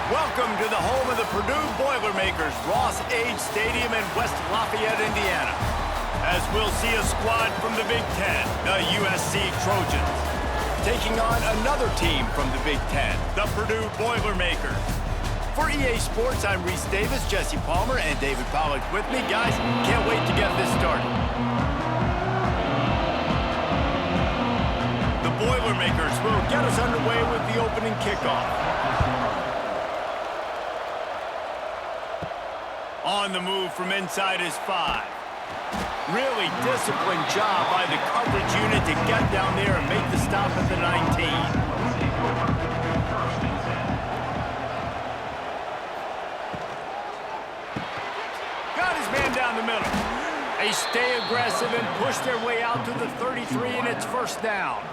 Welcome to the home of the Purdue Boilermakers, Ross Age Stadium in West Lafayette, Indiana. As we'll see a squad from the Big Ten, the USC Trojans, taking on another team from the Big Ten, the Purdue Boilermakers. For EA Sports, I'm Reese Davis, Jesse Palmer, and David Pollack with me. Guys, can't wait to get this started. The Boilermakers will get us underway with the opening kickoff. On the move from inside is 5. Really disciplined job by the coverage unit to get down there and make the stop at the 19. Got his man down the middle. They stay aggressive and push their way out to the 33, and it's first down.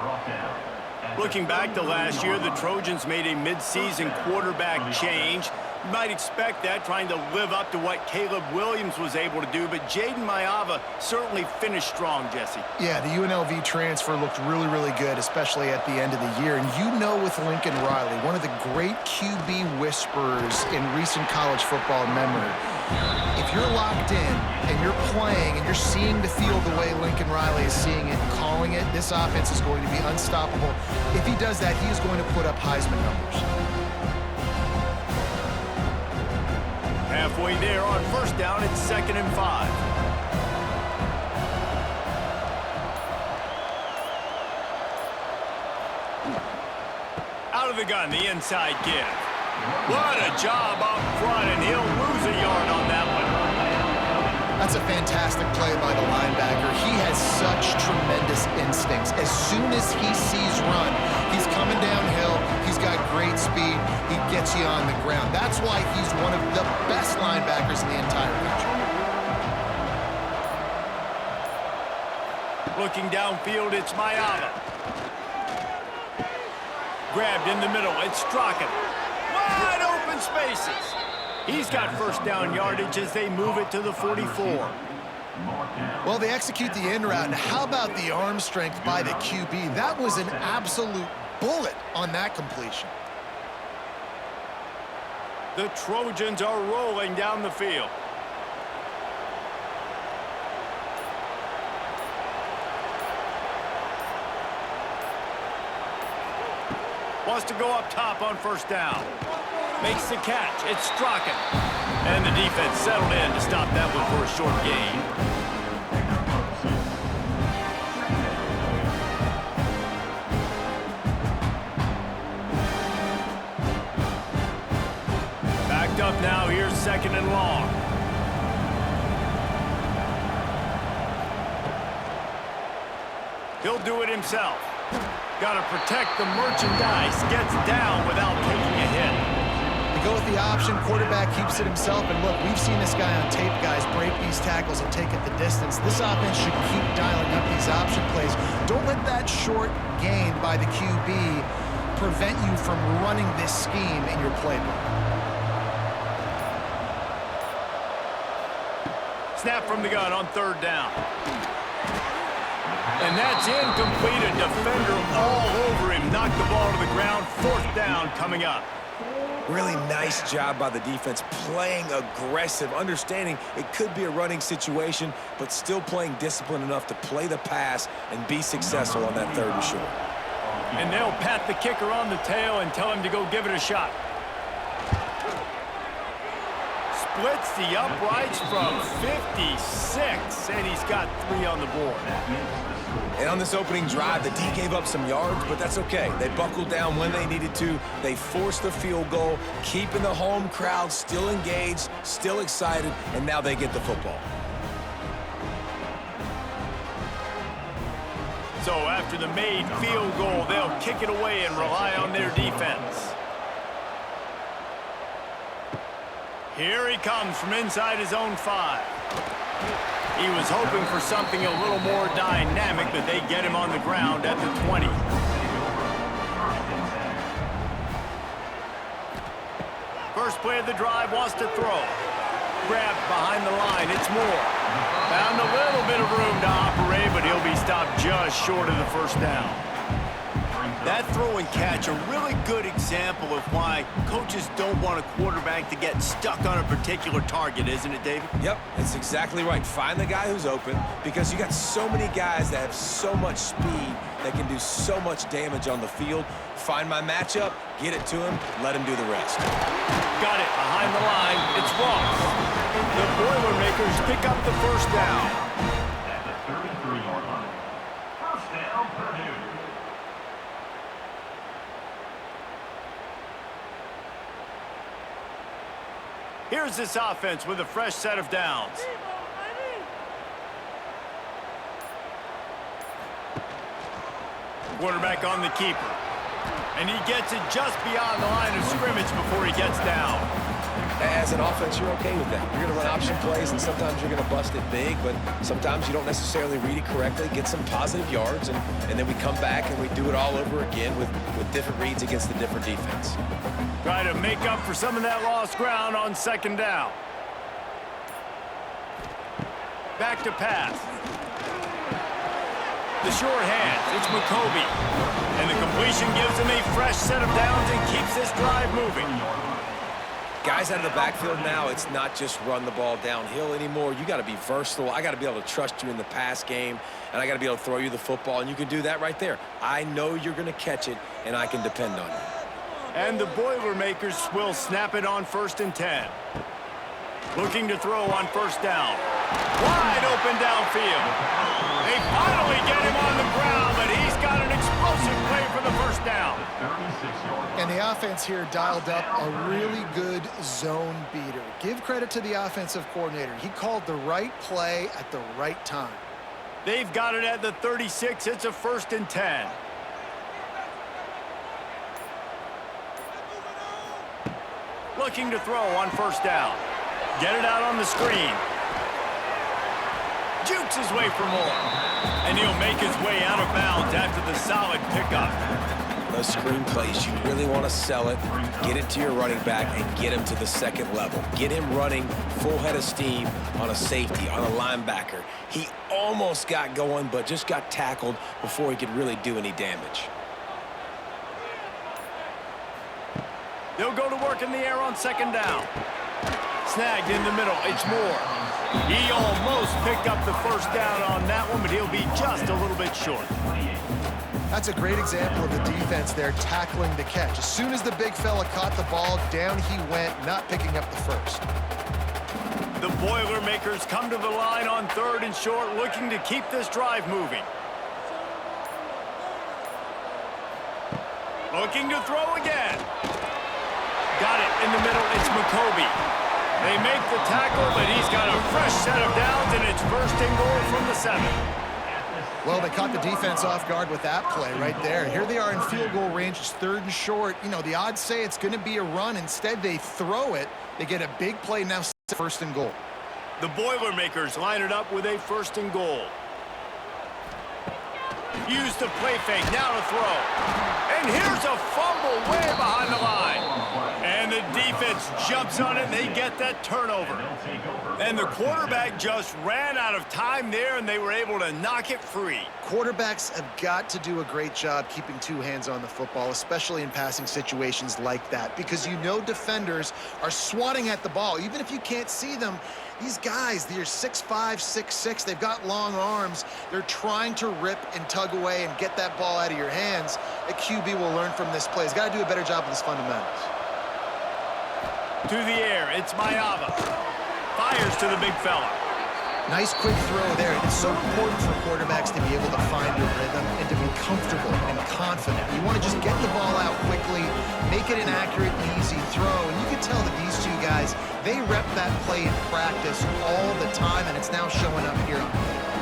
Looking back to last year, the Trojans made a mid-season quarterback change. You might expect that, trying to live up to what Caleb Williams was able to do, but Jaden Maiava certainly finished strong, Jesse. Yeah, the UNLV transfer looked really, really good, especially at the end of the year. And you know, with Lincoln Riley, one of the great QB whisperers in recent college football memory, if you're locked in and you're playing and you're seeing the field the way Lincoln Riley is seeing it and calling it, this offense is going to be unstoppable. If he does that, he is going to put up Heisman numbers. Halfway there on first down, it's 2nd and 5. Out of the gun, the inside give. What a job up front, and he'll lose a yard on that one. That's a fantastic play by the linebacker. He has such tremendous instincts. As soon as he sees run, he's coming downhill. He's got great speed. He gets you on the ground. That's why he's one of the best linebackers in the entire country. Looking downfield, it's Maiava. Grabbed in the middle, it's Strachan. Wide open spaces. He's got first down yardage as they move it to the 44. Well, they execute the in route, and how about the arm strength by the QB? That was an absolute bullet on that completion. The Trojans are rolling down the field. Wants to go up top on first down. Makes the catch. It's Strachan. And the defense settled in to stop that one for a short gain. Backed up now. Here's 2nd and long. He'll do it himself. Got to protect the merchandise. Gets down without taking a hit. Go with the option, quarterback keeps it himself, and look, we've seen this guy on tape, guys, break these tackles and take it the distance. This offense should keep dialing up these option plays. Don't let that short gain by the QB prevent you from running this scheme in your playbook. Snap from the gun on 3rd down. And that's incomplete. A defender all over him. Knocked the ball to the ground. 4th down coming up. Really nice job by the defense, playing aggressive, understanding it could be a running situation, but still playing disciplined enough to play the pass and be successful on that 3rd and short. And they'll pat the kicker on the tail and tell him to go give it a shot. Splits the uprights from 56, and he's got 3 on the board. And on this opening drive, the D gave up some yards, but that's okay. They buckled down when they needed to. They forced the field goal, keeping the home crowd still engaged, still excited, and now they get the football. So after the made field goal, they'll kick it away and rely on their defense. Here he comes from inside his own 5. He was hoping for something a little more dynamic, but they get him on the ground at the 20. First play of the drive, wants to throw. Grabbed behind the line, it's Moore. Found a little bit of room to operate, but he'll be stopped just short of the first down. That throw and catch, a really good example of why coaches don't want a quarterback to get stuck on a particular target, isn't it, David? Yep, it's exactly right. Find the guy who's open because you got so many guys that have so much speed that can do so much damage on the field. Find my matchup, get it to him, let him do the rest. Got it behind the line. It's Ross. The Boilermakers pick up the first down. At the 33-yard line. First down, Purdue. Here's this offense with a fresh set of downs. Quarterback on the keeper. And he gets it just beyond the line of scrimmage before he gets down. As an offense, you're okay with that. You're going to run option plays, and sometimes you're going to bust it big, but sometimes you don't necessarily read it correctly, get some positive yards, and then we come back and we do it all over again with different reads against the different defense. Try to make up for some of that lost ground on second down. Back to pass. The short hands, it's McCoby. And the completion gives him a fresh set of downs and keeps this drive moving. Guys out of the backfield now, it's not just run the ball downhill anymore. You got to be versatile. I got to be able to trust you in the pass game, and I got to be able to throw you the football, and you can do that right there. I know you're going to catch it, and I can depend on you. And the Boilermakers will snap it on 1st and 10. Looking to throw on first down. Wide open downfield. They finally get him on the ground, but he's got an explosive play for the first down. And the offense here dialed up a really good zone beater. Give credit to the offensive coordinator. He called the right play at the right time. They've got it at the 36. It's a 1st and 10. Looking to throw on first down. Get it out on the screen. Jukes his way for more. And he'll make his way out of bounds after the solid pickup. Those screen plays, you really want to sell it, get it to your running back, and get him to the second level. Get him running full head of steam on a safety, on a linebacker. He almost got going, but just got tackled before he could really do any damage. They'll go to work in the air on second down. Snagged in the middle, it's Moore. He almost picked up the first down on that one, but he'll be just a little bit short. That's a great example of the defense there tackling the catch. As soon as the big fella caught the ball, down he went, not picking up the first. The Boilermakers come to the line on 3rd and short, looking to keep this drive moving. Looking to throw again. Got it in the middle, it's McCoby. They make the tackle, but he's got a fresh set of downs, and it's 1st and goal from the 7. Well, they caught the defense off guard with that play right there. Here they are in field goal range. It's 3rd and short. You know, the odds say it's going to be a run. Instead, they throw it. They get a big play now, 1st and goal. The Boilermakers line it up with a 1st and goal. Use the play fake, now to throw. And here's a fumble way behind the line. And the defense jumps on it, and they get that turnover. And the quarterback just ran out of time there, and they were able to knock it free. Quarterbacks have got to do a great job keeping 2 hands on the football, especially in passing situations like that, because you know defenders are swatting at the ball. Even if you can't see them, these guys, they're 6'5", 6'6", they've got long arms. They're trying to rip and tug away and get that ball out of your hands. A QB will learn from this play. He's got to do a better job of his fundamentals. To the air, it's Mayava. Fires to the big fella. Nice quick throw there. It's so important for quarterbacks to be able to find a rhythm and to be comfortable and confident. You want to just get the ball out quickly, make it an accurate and easy throw. And you can tell that these 2 guys, they rep that play in practice all the time, and it's now showing up here on the field.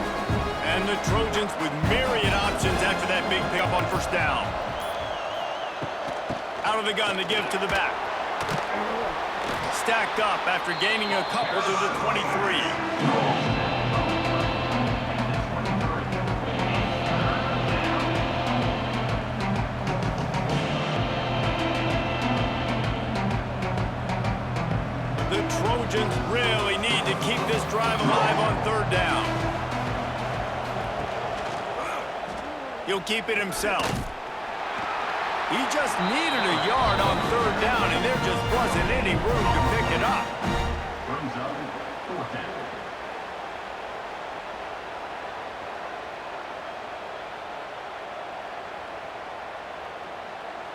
And the Trojans with myriad options after that big pickup on first down. Out of the gun to give to the back. Stacked up after gaining a couple to the 23. The Trojans really need to keep this drive alive on 3rd down. He'll keep it himself. He just needed a yard on 3rd down, and there just wasn't any. any room to pick it up. Brings up fourth down.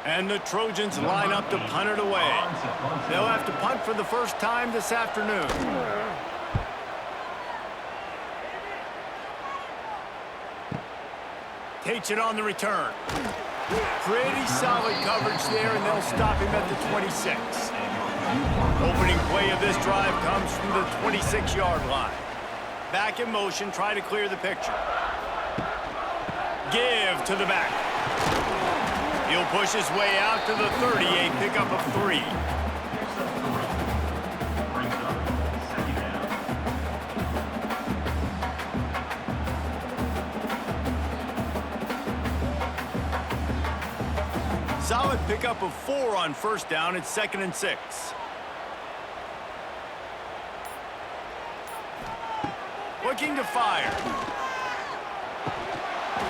And the Trojans line up to punt it away. They'll have to punt for the first time this afternoon. Takes it on the return. Pretty solid coverage there, and they'll stop him at the 26. Opening play of this drive comes from the 26-yard line. Back in motion, try to clear the picture. Give to the back. He'll push his way out to the 30, a pickup of 3. Brings up second down. Solid pickup of 4 on first down. It's 2nd and 6. Looking to fire.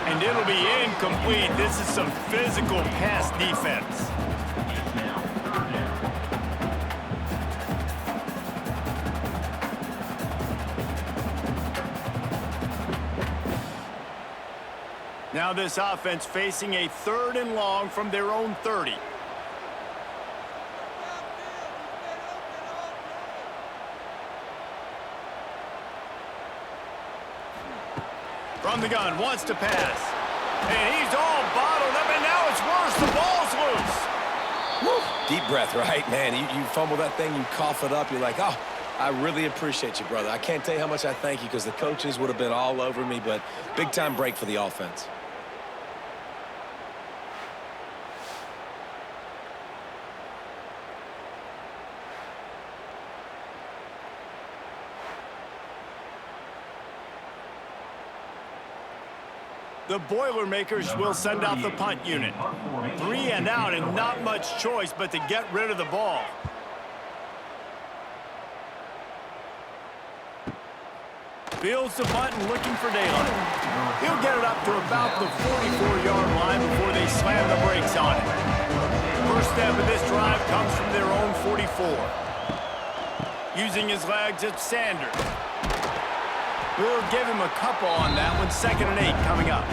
And it'll be incomplete. This is some physical pass defense. Now, third down. Now this offense facing a 3rd and long from their own 30. From the gun, wants to pass. And he's all bottled up, and now it's worse. The ball's loose. Woo. Deep breath, right? Man, you fumble that thing, you cough it up, you're like, oh, I really appreciate you, brother. I can't tell you how much I thank you because the coaches would have been all over me, but big-time break for the offense. The Boilermakers will send out the punt unit. 3 and out, and not much choice but to get rid of the ball. Fields the punt and looking for daylight. He'll get it up to about the 44-yard line before they slam the brakes on it. First step of this drive comes from their own 44. Using his legs, it's Sanders. We'll give him a couple on that one. 2nd and 8 coming up.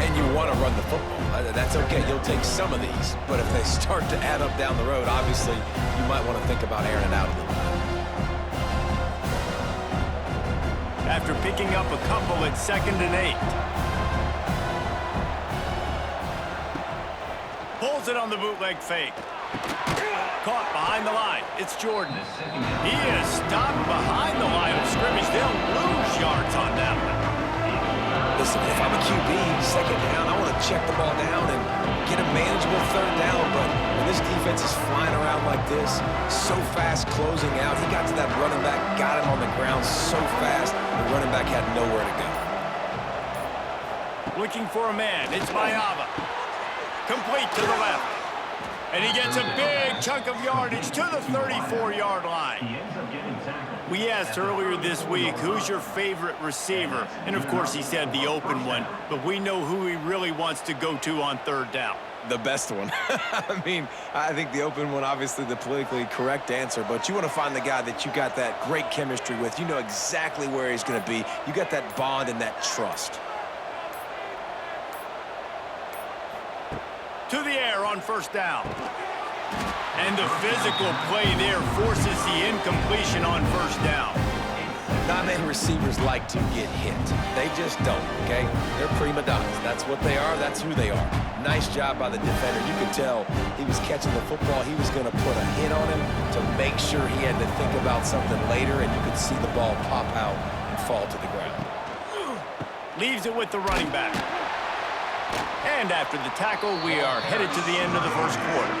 And you want to run the football. That's okay. You'll take some of these. But if they start to add up down the road, obviously, you might want to think about airing it out a little bit. After picking up a couple, it's 2nd and 8. Pulls it on the bootleg fake. Caught behind the line. It's Jordan. He is stopped behind the line of scrimmage. They'll lose yards on that one. Listen, if I'm a QB, 2nd down, I want to check the ball down and get a manageable 3rd down. But when this defense is flying around like this, so fast closing out, he got to that running back, got him on the ground so fast, the running back had nowhere to go. Looking for a man. It's Mayava. Complete to the left. And he gets a big chunk of yardage to the 34-yard line. He ends up getting tackled. We asked earlier this week, who's your favorite receiver? And, of course, he said the open one. But we know who he really wants to go to on 3rd down. The best one. I mean, I think the open one, obviously the politically correct answer, but you want to find the guy that you got that great chemistry with. You know exactly where he's going to be. You got that bond and that trust. To the air on 1st down. And the physical play there forces the incompletion on 1st down. Not many receivers like to get hit. They just don't, okay? They're prima donnas. That's what they are. That's who they are. Nice job by the defender. You could tell he was catching the football. He was going to put a hit on him to make sure he had to think about something later, and you could see the ball pop out and fall to the ground. Leaves it with the running back. And after the tackle, we are headed to the end of the 1st quarter.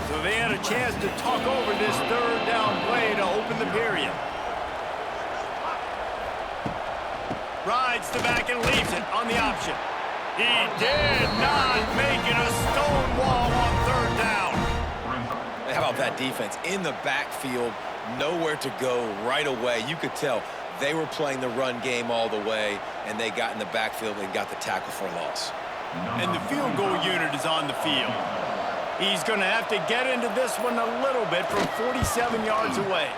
So they had a chance to talk over this 3rd down play to open the period. Rides the back and leaves it on the option. He did not make it a stone wall on 3rd down. How about that defense in the backfield, nowhere to go right away. You could tell they were playing the run game all the way, and they got in the backfield and got the tackle for a loss. And the field goal unit is on the field. He's going to have to get into this one a little bit from 47 yards away.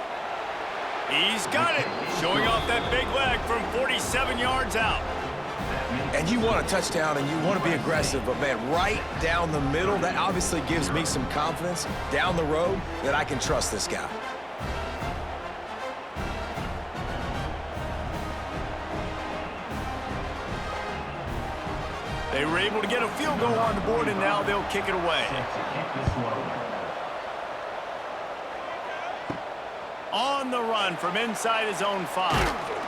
He's got it, showing off that big leg from 47 yards out. And you want a touchdown and you want to be aggressive, but man, right down the middle, that obviously gives me some confidence down the road that I can trust this guy. They were able to get a field goal on the board, and now they'll kick it away. On the run from inside his own 5.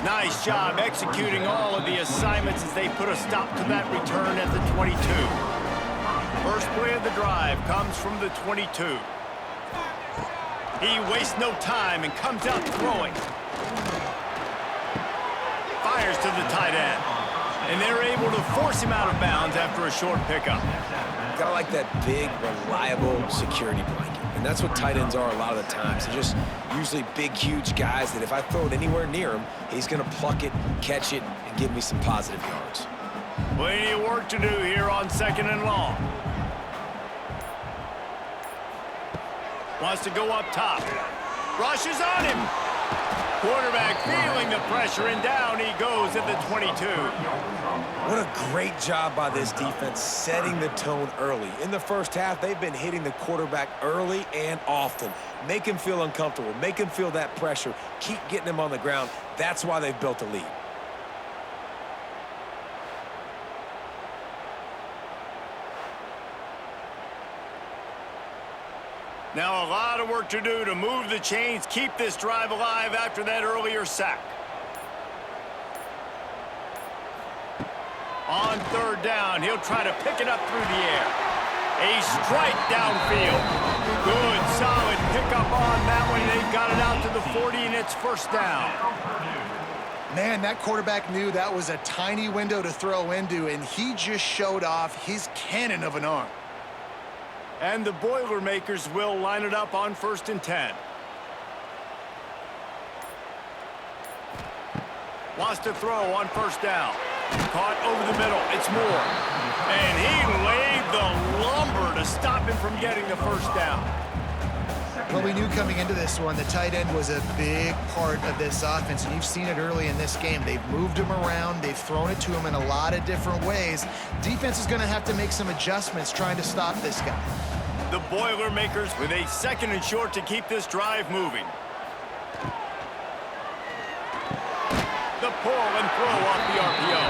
Nice job executing all of the assignments as they put a stop to that return at the 22. First play of the drive comes from the 22. He wastes no time and comes out throwing. Fires to the tight end. And they're able to force him out of bounds after a short pickup. Gotta like that big, reliable security blanket. And that's what tight ends are a lot of the times. They're just usually big, huge guys that if I throw it anywhere near him, he's going to pluck it, catch it, and give me some positive yards. Plenty of work to do here on 2nd and long. Wants to go up top. Rushes on him. Quarterback feeling the pressure, and down he goes at the 22. What a great job by this defense setting the tone early. In the first half, they've been hitting the quarterback early and often. Make him feel uncomfortable. Make him feel that pressure. Keep getting him on the ground. That's why they've built a lead. Now a lot of work to do to move the chains, keep this drive alive after that earlier sack. On 3rd down, he'll try to pick it up through the air. A strike downfield. Good, solid pickup on that one. They've got it out to the 40, and it's 1st down. Man, that quarterback knew that was a tiny window to throw into, and he just showed off his cannon of an arm. And the Boilermakers will line it up on 1st and 10. Wants to throw on 1st down. Caught over the middle. It's Moore. And he laid the lumber to stop him from getting the 1st down. Well, we knew coming into this one, the tight end was a big part of this offense, and you've seen it early in this game. They've moved him around. They've thrown it to him in a lot of different ways. Defense is going to have to make some adjustments trying to stop this guy. The Boilermakers with a 2nd and short to keep this drive moving. The pull and throw off the RPO.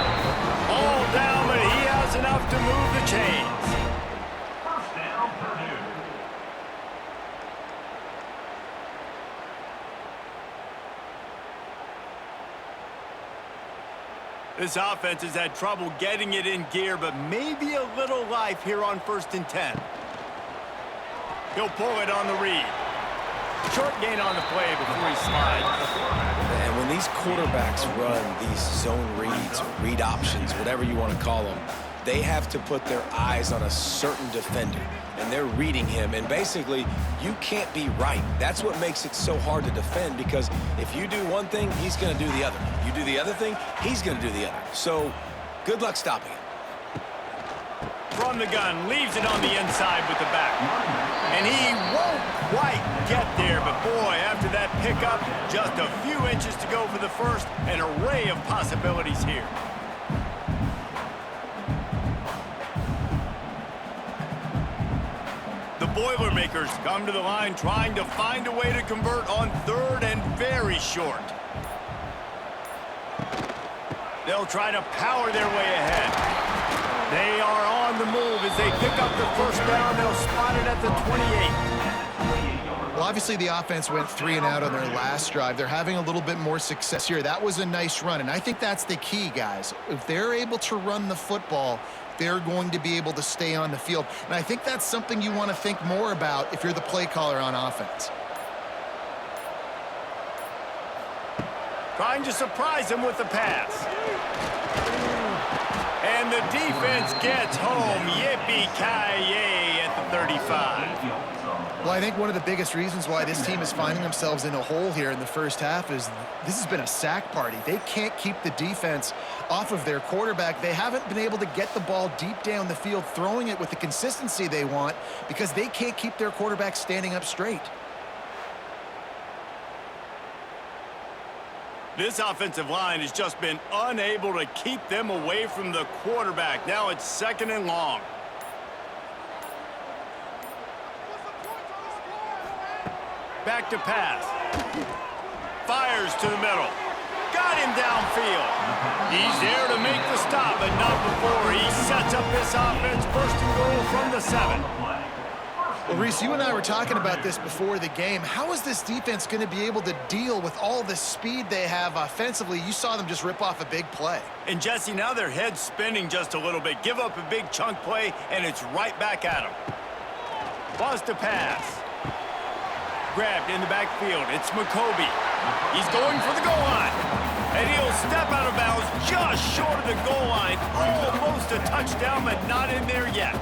All down, but he has enough to move the chains. 1st down, Purdue. This offense has had trouble getting it in gear, but maybe a little life here on 1st and 10. He'll pull it on the read. Short gain on the play before he slides. And when these quarterbacks run these zone reads, read options, whatever you want to call them, they have to put their eyes on a certain defender, and they're reading him. And basically, you can't be right. That's what makes it so hard to defend, because if you do one thing, he's going to do the other. You do the other thing, he's going to do the other. So good luck stopping it. From the gun, leaves it on the inside with the back. And he won't quite get there, but boy, after that pickup, just a few inches to go for the 1st, an array of possibilities here. The Boilermakers come to the line trying to find a way to convert on 3rd and very short. They'll try to power their way ahead. They are on the move as they pick up the 1st down. They'll spot it at the 28. Well, obviously the offense went 3 and out on their last drive. They're having a little bit more success here. That was a nice run, and I think that's the key, guys. If they're able to run the football, they're going to be able to stay on the field. And I think that's something you want to think more about if you're the play caller on offense. Trying to surprise him with the pass. And the defense gets home. Yippee-ki-yay at the 35. Well, I think one of the biggest reasons why this team is finding themselves in a hole here in the first half is this has been a sack party. They can't keep the defense off of their quarterback. They haven't been able to get the ball deep down the field, throwing it with the consistency they want because they can't keep their quarterback standing up straight. This offensive line has just been unable to keep them away from the quarterback. Now it's 2nd and long. Back to pass. Fires to the middle. Got him downfield. He's there to make the stop, but not before. He sets up this offense 1st and goal from the 7. Well, Reese, you and I were talking about this before the game. How is this defense going to be able to deal with all the speed they have offensively? You saw them just rip off a big play. And, Jesse, now their head's spinning just a little bit. Give up a big chunk play, and it's right back at them. Wants to pass. Grabbed in the backfield. It's McCoby. He's going for the goal line. And he'll step out of bounds just short of the goal line. Almost a touchdown, but not in there yet.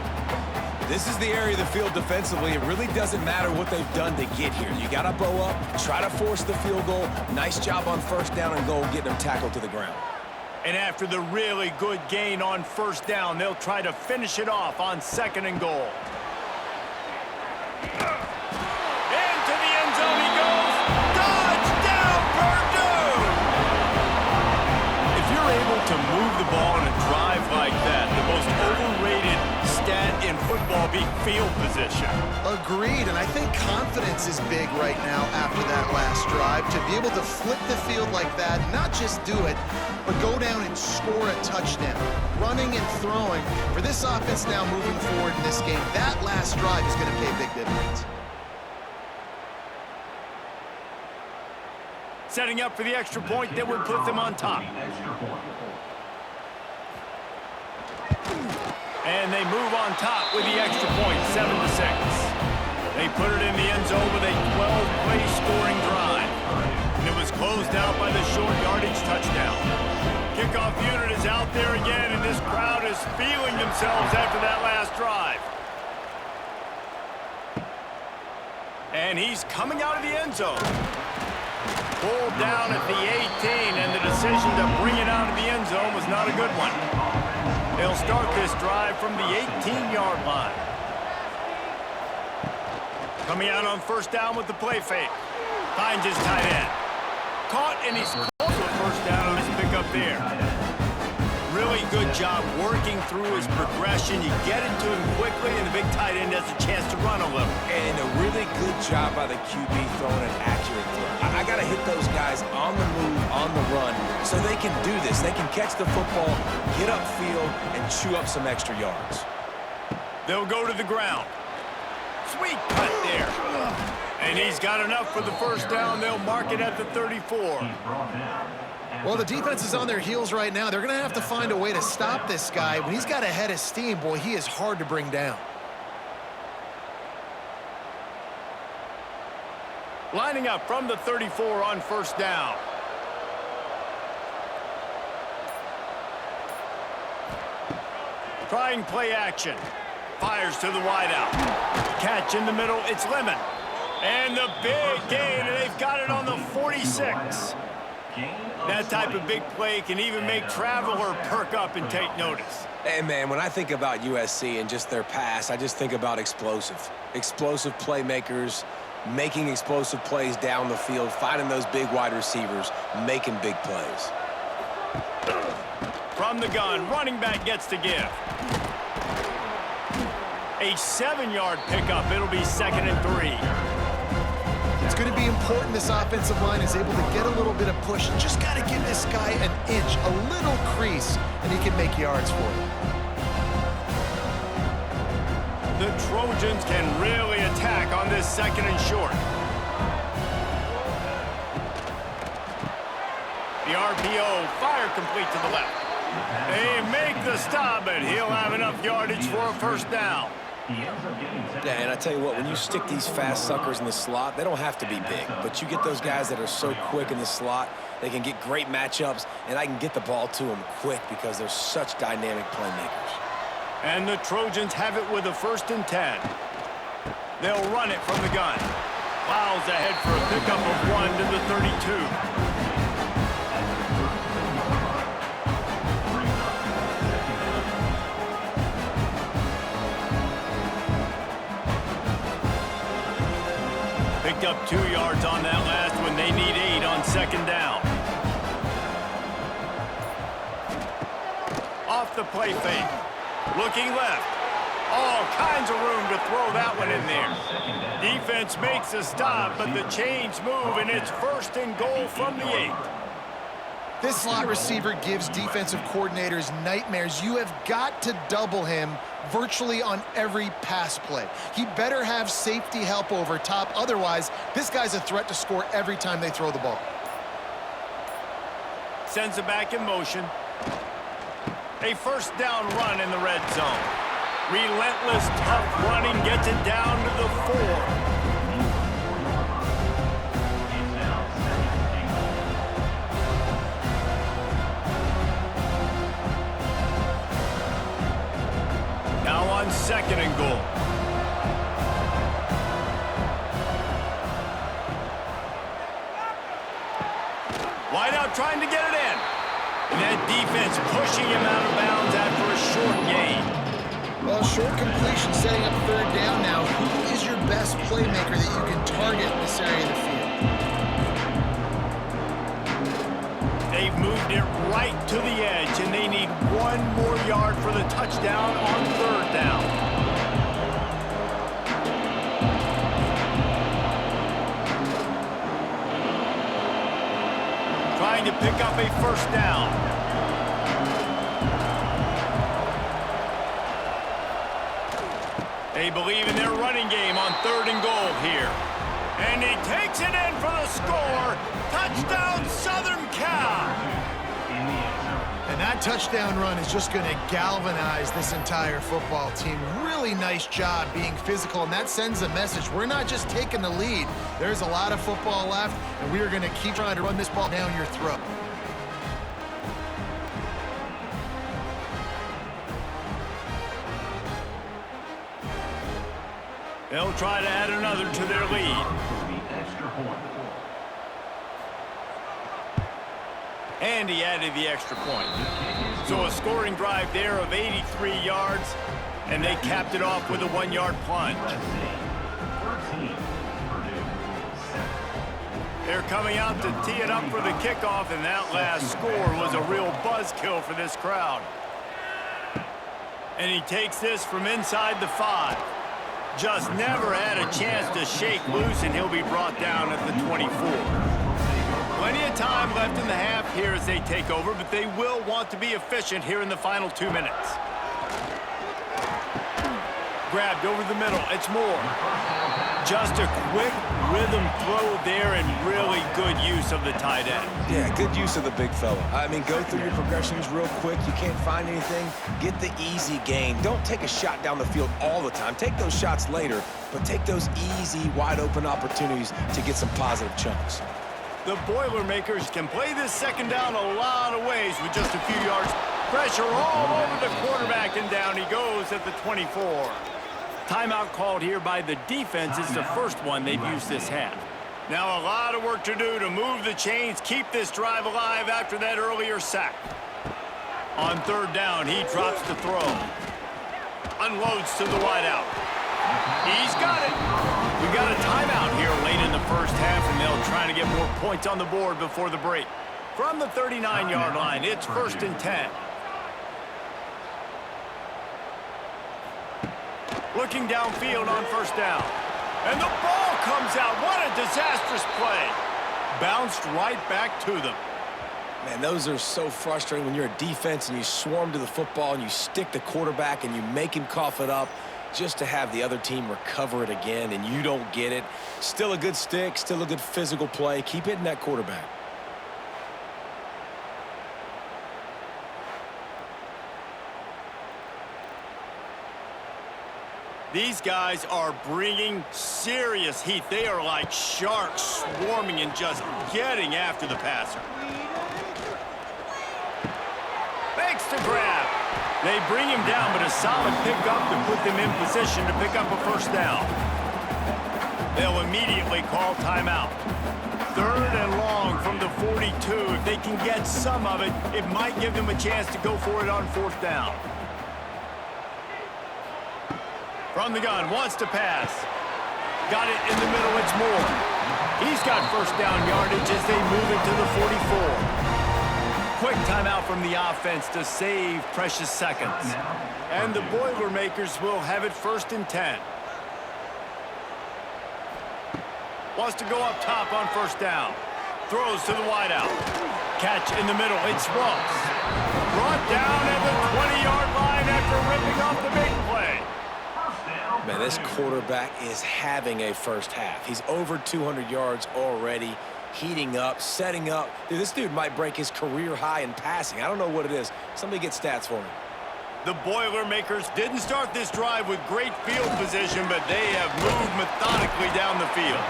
This is the area of the field defensively. It really doesn't matter what they've done to get here. You got to bow up, try to force the field goal. Nice job on 1st down and goal, getting them tackled to the ground. And after the really good gain on 1st down, they'll try to finish it off on 2nd and goal. Into the end zone he goes. Touchdown, Purdue! If you're able to move the ball in a drive like that, the most overrated stat in football be field position. Agreed, and I think confidence is big right now after that last drive. To be able to flip the field like that, not just do it, but go down and score a touchdown. Running and throwing. For this offense now moving forward in this game, that last drive is going to pay big dividends. Setting up for the extra point that would put them on top. And they move on top with the extra point, 7-6. They put it in the end zone with a 12-play scoring drive. And it was closed out by the short yardage touchdown. Kickoff unit is out there again, and this crowd is feeling themselves after that last drive. And he's coming out of the end zone. Pulled down at the 18, and the decision to bring it out of the end zone was not a good one. They'll start this drive from the 18-yard line. Coming out on 1st down with the play fake. Finds his tight end. Caught, and he's close to a 1st down on his pickup there. Really good job working through his progression. You get it to him quickly, and the big tight end has a chance to run a little. And a really good job by the QB throwing an accurate throw. I got to hit those guys on the move, on the run, so they can do this. They can catch the football, get upfield, and chew up some extra yards. They'll go to the ground. Sweet cut there. And he's got enough for the 1st down. They'll mark it at the 34. Well, the defense is on their heels right now. They're going to have to find a way to stop this guy. When he's got a head of steam, boy, he is hard to bring down. Lining up from the 34 on 1st down. Trying play action. Fires to the wideout. Catch in the middle. It's Lemon. And the big gain, and they've got it on the 46. That type of big play can even make Traveler perk up and take notice. Hey, man, when I think about USC and just their pass, I just think about explosive. Explosive playmakers, making explosive plays down the field, finding those big wide receivers, making big plays. From the gun, running back gets to give. A 7-yard pickup. It'll be 2nd and 3. It's going to be important this offensive line is able to get a little bit of push. Just got to give this guy an inch, a little crease, and he can make yards for you. The Trojans can really attack on this 2nd and short. The RPO, fire complete to the left. They make the stop, but he'll have enough yardage for a 1st down. Yeah, and I tell you what, when you stick these fast suckers in the slot, they don't have to be big. But you get those guys that are so quick in the slot, they can get great matchups, and I can get the ball to them quick because they're such dynamic playmakers. And the Trojans have it with a 1st and 10. They'll run it from the gun. Plows ahead for a pickup of 1 to the 32. Picked up 2 yards on that last one. They need 8 on second down. Off the play fake. Looking left. All kinds of room to throw that one in there. Defense makes a stop, but the chains move, and it's 1st and goal from the 8. This slot receiver gives defensive coordinators nightmares. You have got to double him virtually on every pass play. He better have safety help over top. Otherwise, this guy's a threat to score every time they throw the ball. Sends it back in motion. A 1st down run in the red zone. Relentless, tough running gets it down to the 4. Now on 2nd and goal. Wide out trying to get it in. And that defense pushing him out of bounds after a short gain. Well, short completion setting up 3rd down now. Who is your best playmaker that you can target in this area of the field? They've moved it right to the edge, and they need 1 more yard for the touchdown on 3rd down. Trying to pick up a 1st down. They believe in their running game on 3rd and goal here. And he takes it in for the score. Touchdown, Southern Cal. And that touchdown run is just going to galvanize this entire football team. Really nice job being physical, and that sends a message. We're not just taking the lead. There's a lot of football left, and we are going to keep trying to run this ball down your throat. They'll try to add another to their lead. And he added the extra point. So a scoring drive there of 83 yards, and they capped it off with a 1-yard plunge. They're coming out to tee it up for the kickoff, and that last score was a real buzzkill for this crowd. And he takes this from inside the 5. Just never had a chance to shake loose, and he'll be brought down at the 24. Plenty of time left in the half here as they take over, but they will want to be efficient here in the final 2 minutes. Grabbed over the middle. It's Moore. Just a quick rhythm throw there and really good use of the tight end. Yeah, good use of the big fella. I mean, go through your progressions real quick. You can't find anything, get the easy gain. Don't take a shot down the field all the time. Take those shots later, but take those easy, wide-open opportunities to get some positive chunks. The Boilermakers can play this 2nd down a lot of ways with just a few yards. Pressure all over the quarterback, and down he goes at the 24. Timeout called here by the defense. It's the first one they've used this half. Now a lot of work to do to move the chains, keep this drive alive after that earlier sack. On 3rd down, he drops the throw. Unloads to the wideout. He's got it. We got a timeout here late in the first half, and they'll try to get more points on the board before the break. From the 39-yard line, it's 1st and 10. Looking downfield on 1st down. And the ball comes out. What a disastrous play. Bounced right back to them. Man, those are so frustrating when you're a defense and you swarm to the football and you stick the quarterback and you make him cough it up just to have the other team recover it again and you don't get it. Still a good stick, still a good physical play. Keep hitting that quarterback. These guys are bringing serious heat. They are like sharks swarming and just getting after the passer. Fakes to grab. They bring him down, but a solid pickup to put them in position to pick up a 1st down. They'll immediately call timeout. 3rd and long from the 42. If they can get some of it, it might give them a chance to go for it on 4th down. From the gun, wants to pass. Got it in the middle, it's Moore. He's got 1st down yardage as they move it to the 44. Quick timeout from the offense to save precious seconds. And the Boilermakers will have it 1st and 10. Wants to go up top on 1st down. Throws to the wideout. Catch in the middle. It's Ross. Brought down at the 20-yard line after ripping off the big play. Man, this quarterback is having a first half. He's over 200 yards already, heating up, setting up. Dude, this dude might break his career high in passing. I don't know what it is. Somebody get stats for me. The Boilermakers didn't start this drive with great field position, but they have moved methodically down the field.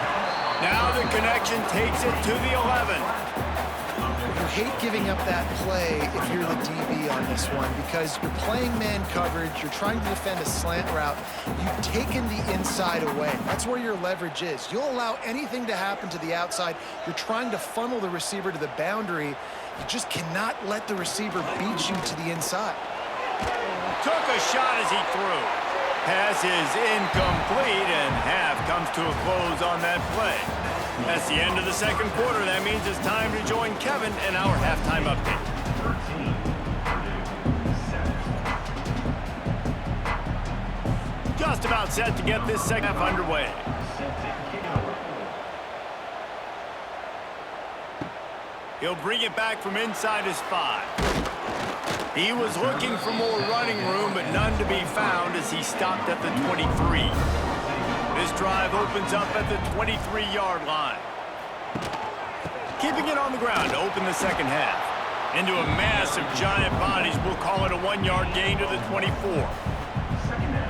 Now the connection takes it to the 11. You hate giving up that play if you're the DB on this one because you're playing man coverage, you're trying to defend a slant route, you've taken the inside away. That's where your leverage is. You'll allow anything to happen to the outside. You're trying to funnel the receiver to the boundary. You just cannot let the receiver beat you to the inside. Took a shot as he threw. Pass is incomplete, and half comes to a close on that play. That's the end of the 2nd quarter. That means it's time to join Kevin in our halftime update. 13, just about set to get this 2nd half underway. He'll bring it back from inside his 5. He was looking for more running room, but none to be found as he stopped at the 23. This drive opens up at the 23-yard line. Keeping it on the ground to open the 2nd half. Into a mass of giant bodies, we'll call it a 1-yard gain to the 24.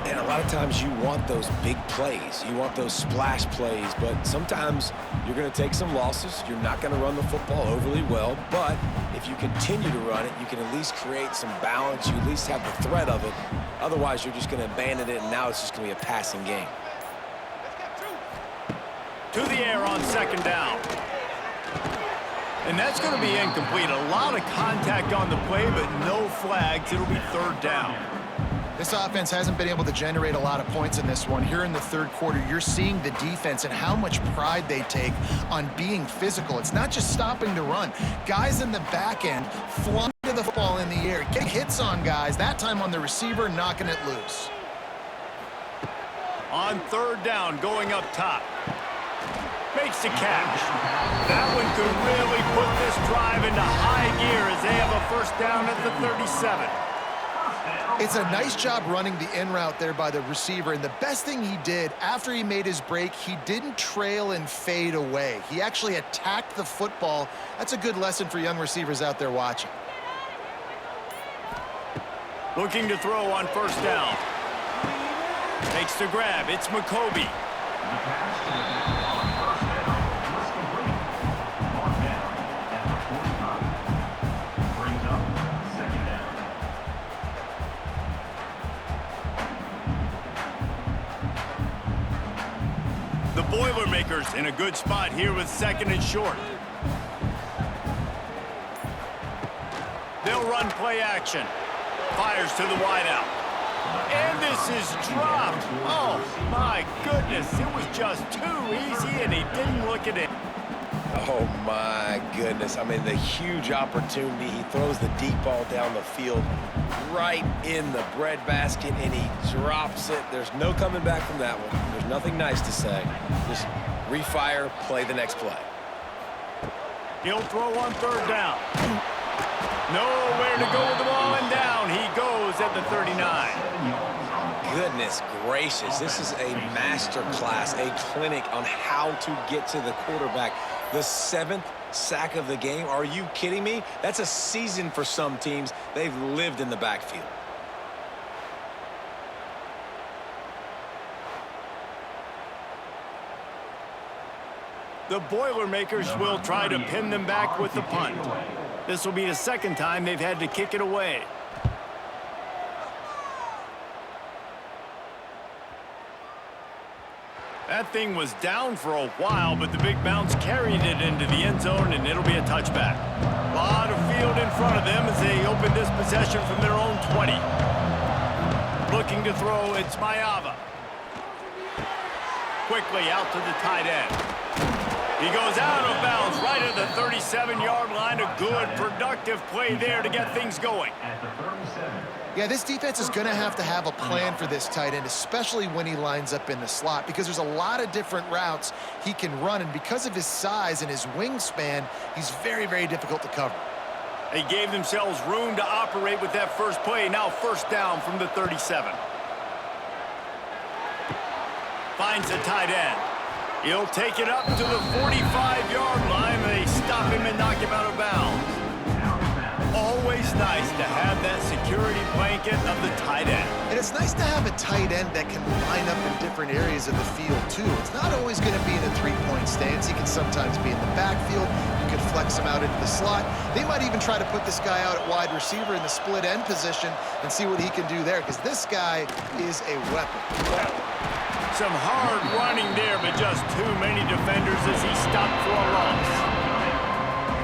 And a lot of times you want those big plays. You want those splash plays, but sometimes you're going to take some losses. You're not going to run the football overly well, but if you continue to run it, you can at least create some balance. You at least have the threat of it. Otherwise, you're just going to abandon it, and now it's just going to be a passing game. To the air on 2nd down. And that's going to be incomplete. A lot of contact on the play, but no flags. It'll be 3rd down. This offense hasn't been able to generate a lot of points in this one. Here in the 3rd quarter, you're seeing the defense and how much pride they take on being physical. It's not just stopping to run. Guys in the back end flung to the football in the air, getting hits on guys, that time on the receiver, knocking it loose. On 3rd down, going up top. Makes the catch. That one could really put this drive into high gear as they have a 1st down at the 37. It's a nice job running the in route there by the receiver, and the best thing he did after he made his break, he didn't trail and fade away. He actually attacked the football. That's a good lesson for young receivers out there watching. Looking to throw on 1st down. Takes the grab. It's McCoby. The Boilermakers in a good spot here with 2nd and short. They'll run play action. Fires to the wideout. And this is dropped. Oh, my goodness. It was just too easy, and he didn't look at it. Oh, my goodness. I mean, the huge opportunity. He throws the deep ball down the field right in the breadbasket, and he drops it. There's no coming back from that one. There's nothing nice to say. Just refire, play the next play. He'll throw on 3rd down. Nowhere to go with the ball, and down he goes at the 39. Goodness gracious, this is a master class, a clinic on how to get to the quarterback. The 7th sack of the game. Are you kidding me? That's a season for some teams. They've lived in the backfield. The Boilermakers will try to pin them back with the punt. This will be the 2nd time they've had to kick it away. That thing was down for a while, but the big bounce carried it into the end zone, and it'll be a touchback. A lot of field in front of them as they open this possession from their own 20. Looking to throw, it's Mayava. Quickly out to the tight end. He goes out of bounds right at the 37-yard line. A good, productive play there to get things going. At the 37. Yeah, this defense is going to have a plan for this tight end, especially when he lines up in the slot, because there's a lot of different routes he can run, and because of his size and his wingspan, he's very, very difficult to cover. They gave themselves room to operate with that first play. Now first down from the 37. Finds the tight end. He'll take it up to the 45-yard line. They stop him and knock him out of bounds. Always nice to have that security blanket of the tight end. And it's nice to have a tight end that can line up in different areas of the field, too. It's not always going to be in a three-point stance. He can sometimes be in the backfield. You could flex him out into the slot. They might even try to put this guy out at wide receiver in the split end position and see what he can do there, because this guy is a weapon. Some hard running there, but just too many defenders as he stopped for a loss.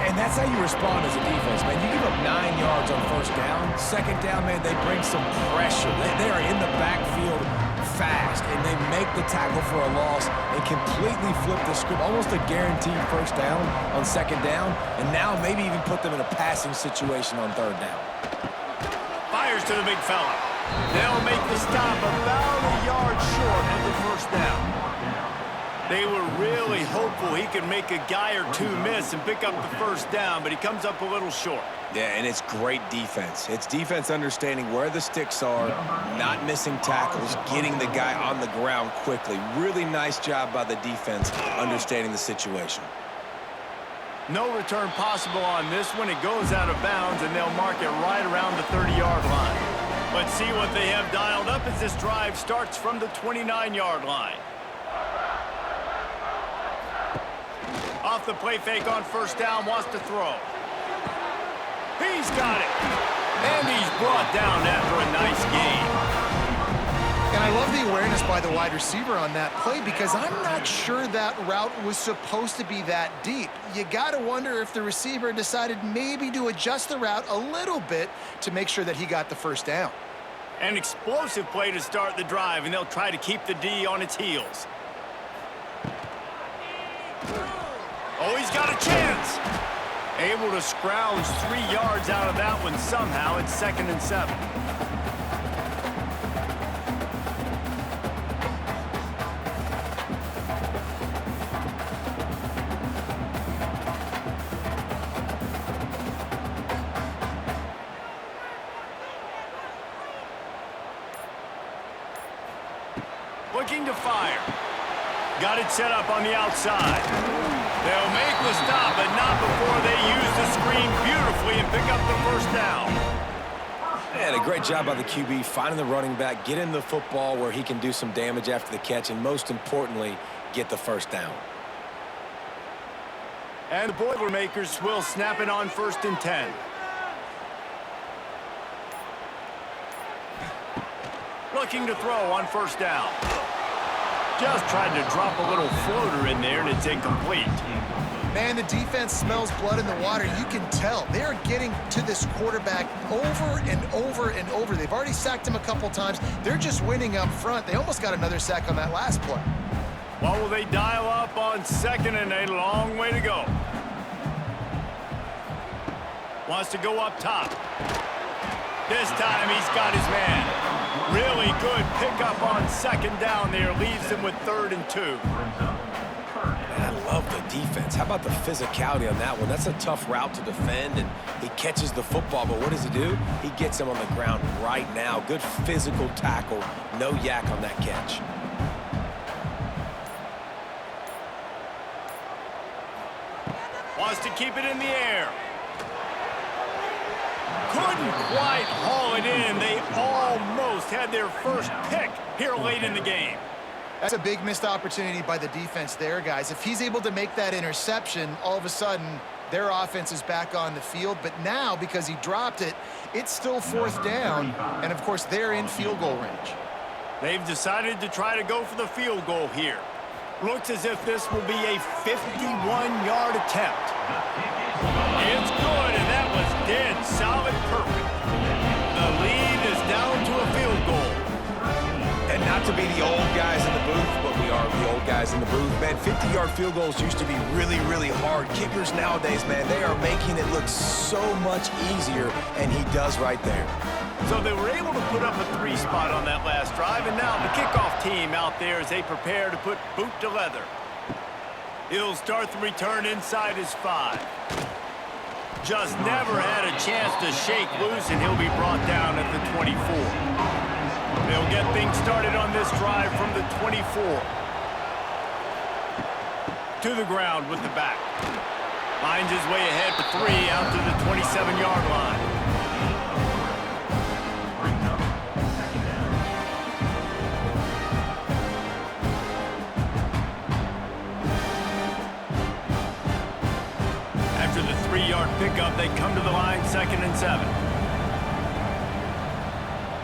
And that's how you respond as a defense, man. You give up 9 yards on first down. Second down, man, they bring some pressure. They are in the backfield fast, and they make the tackle for a loss and completely flip the script. Almost a guaranteed first down on second down, and now maybe even put them in a passing situation on third down. Fires to the big fella. They'll make the stop about a yard short of the first down. They were really hopeful he could make a guy or two miss and pick up the first down, but he comes up a little short. Yeah, and it's great defense. It's defense understanding where the sticks are, not missing tackles, getting the guy on the ground quickly. Really nice job by the defense understanding the situation. No return possible on this one. It goes out of bounds, and they'll mark it right around the 30-yard line. Let's see what they have dialed up as this drive starts from the 29-yard line. Off the play fake on first down, wants to throw. He's got it. And he's brought down after a nice gain. And I love the awareness by the wide receiver on that play, because I'm not sure that route was supposed to be that deep. You got to wonder if the receiver decided maybe to adjust the route a little bit to make sure that he got the first down. An explosive play to start the drive, and they'll try to keep the D on its heels. Oh, he's got a chance. Able to scrounge 3 yards out of that one somehow. It's 2nd and 7. Looking to fire. Got it set up on the outside. They'll make the stop, but not before they use the screen beautifully and pick up the first down. And a great job by the QB finding the running back, getting the football where he can do some damage after the catch, and most importantly, get the first down. And the Boilermakers will snap it on 1st and 10. Looking to throw on first down. Just tried to drop a little floater in there, and it's incomplete. Man, the defense smells blood in the water. You can tell. They are getting to this quarterback over and over and over. They've already sacked him a couple times. They're just winning up front. They almost got another sack on that last play. What will they dial up on 2nd and a long way to go? Wants to go up top. This time he's got his man. Really good pickup on 2nd down there. Leaves him with 3rd and 2. I love the defense. How about the physicality on that one? That's a tough route to defend, and he catches the football, but what does he do? He gets him on the ground right now. Good physical tackle. No yak on that catch. Wants to keep it in the air. Couldn't quite haul it in. They almost had their first pick here late in the game. That's a big missed opportunity by the defense there, guys. If he's able to make that interception, all of a sudden, their offense is back on the field. But now, because he dropped it, it's still 4th down. And, of course, they're in field goal range. They've decided to try to go for the field goal here. Looks as if this will be a 51-yard attempt. It's good, and that was dead solid perfect. The lead is down to a field goal. And not to be the old guys in the booth, but we are the old guys in the booth. Man, 50-yard field goals used to be really, really hard. Kickers nowadays, man, they are making it look so much easier, and he does right there. So they were able to put up a 3 spot on that last drive, and now the kickoff team out there as they prepare to put boot to leather. He'll start the return inside his 5. Just never had a chance to shake loose, and he'll be brought down at the 24. They'll get things started on this drive from the 24. To the ground with the back. Finds his way ahead for 3 out to the 27-yard line. After the 3-yard pickup, they come to the line 2nd and 7.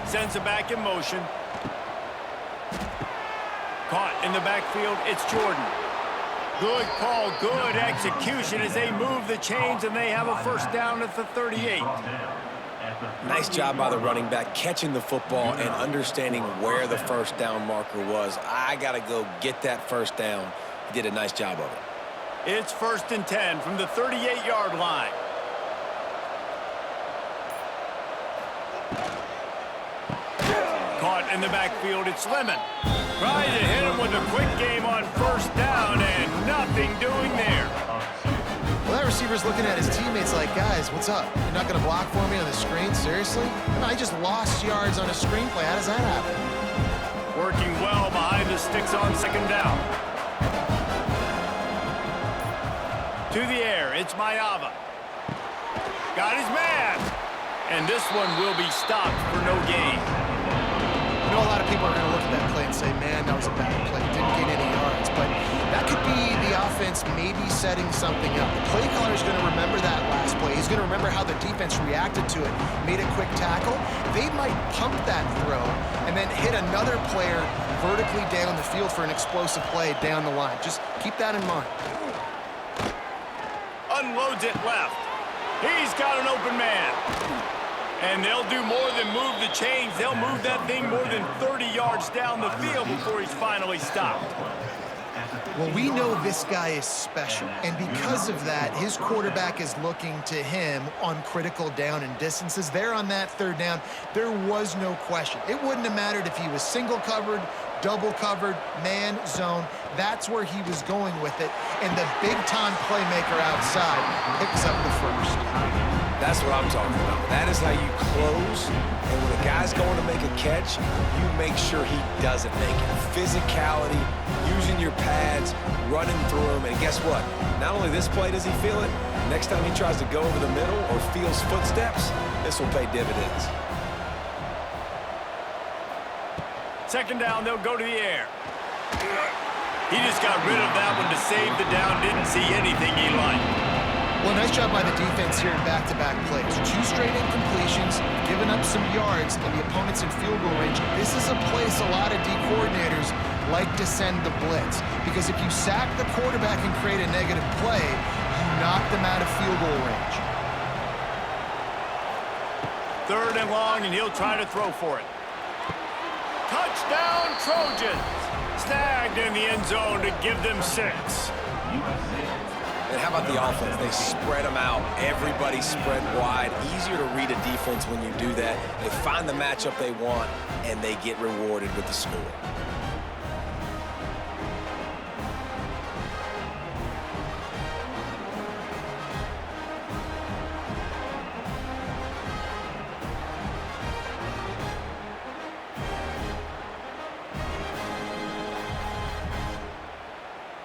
Sends it back in motion. Caught in the backfield, it's Jordan. Good call, good execution as they move the chains, and they have a first down at the 38. Nice job by the running back, catching the football and understanding where the first down marker was. I got to go get that first down. He did a nice job of it. It's 1st and 10 from the 38-yard line. Caught in the backfield, it's Lemon. Trying to hit him with a quick game on first down, and nothing doing there. Well, that receiver's looking at his teammates like, guys, what's up? You're not going to block for me on the screen? Seriously? I just lost yards on a screenplay. How does that happen? Working well behind the sticks on 2nd down. To the air, it's Mayava. Got his man. And this one will be stopped for no gain. I know a lot of people are going to look at that play and say, man, that was a bad play. Didn't gain any yards. But that could be the offense maybe setting something up. The play caller is going to remember that last play. He's going to remember how the defense reacted to it, made a quick tackle. They might pump that throw and then hit another player vertically down the field for an explosive play down the line. Just keep that in mind. Unloads it left. He's got an open man. And they'll do more than move the chains. They'll move that thing more than 30 yards down the field before he's finally stopped. Well, we know this guy is special, and because of that, his quarterback is looking to him on critical down and distances. There on that 3rd down, there was no question. It wouldn't have mattered if he was single covered, double covered, man, zone. That's where he was going with it, and the big-time playmaker outside picks up the first. That's what I'm talking about. That is how you close, and when a guy's going to make a catch, you make sure he doesn't make it. Physicality, using your pads, running through him, and guess what? Not only this play does he feel it, next time he tries to go over the middle or feels footsteps, this will pay dividends. 2nd down, they'll go to the air. He just got rid of that one to save the down, didn't see anything he liked. Well, nice job by the defense here in back-to-back plays. 2 straight incompletions, giving up some yards, and the opponent's in field goal range. This is a place a lot of D coordinators like to send the blitz, because if you sack the quarterback and create a negative play, you knock them out of field goal range. 3rd and long, and he'll try to throw for it. Touchdown, Trojans! Snagged in the end zone to give them 6. And how about the offense? They spread them out. Everybody spread wide. Easier to read a defense when you do that. They find the matchup they want, and they get rewarded with the score.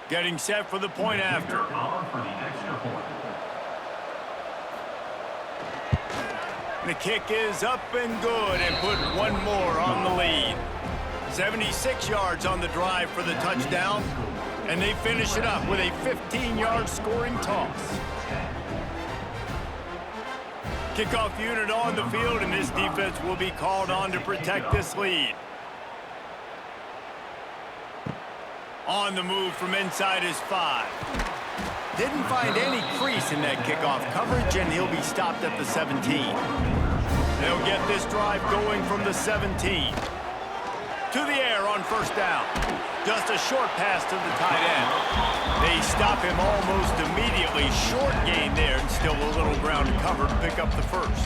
Getting set for the point after. The kick is up and good, and put one more on the lead. 76 yards on the drive for the touchdown, and they finish it up with a 15-yard scoring toss. Kickoff unit on the field, and this defense will be called on to protect this lead. On the move from inside his 5. Didn't find any crease in that kickoff coverage, and he'll be stopped at the 17. They'll get this drive going from the 17. To the air on first down. Just a short pass to the tight end. They stop him almost immediately. Short gain there, and still a little ground to cover to pick up the first.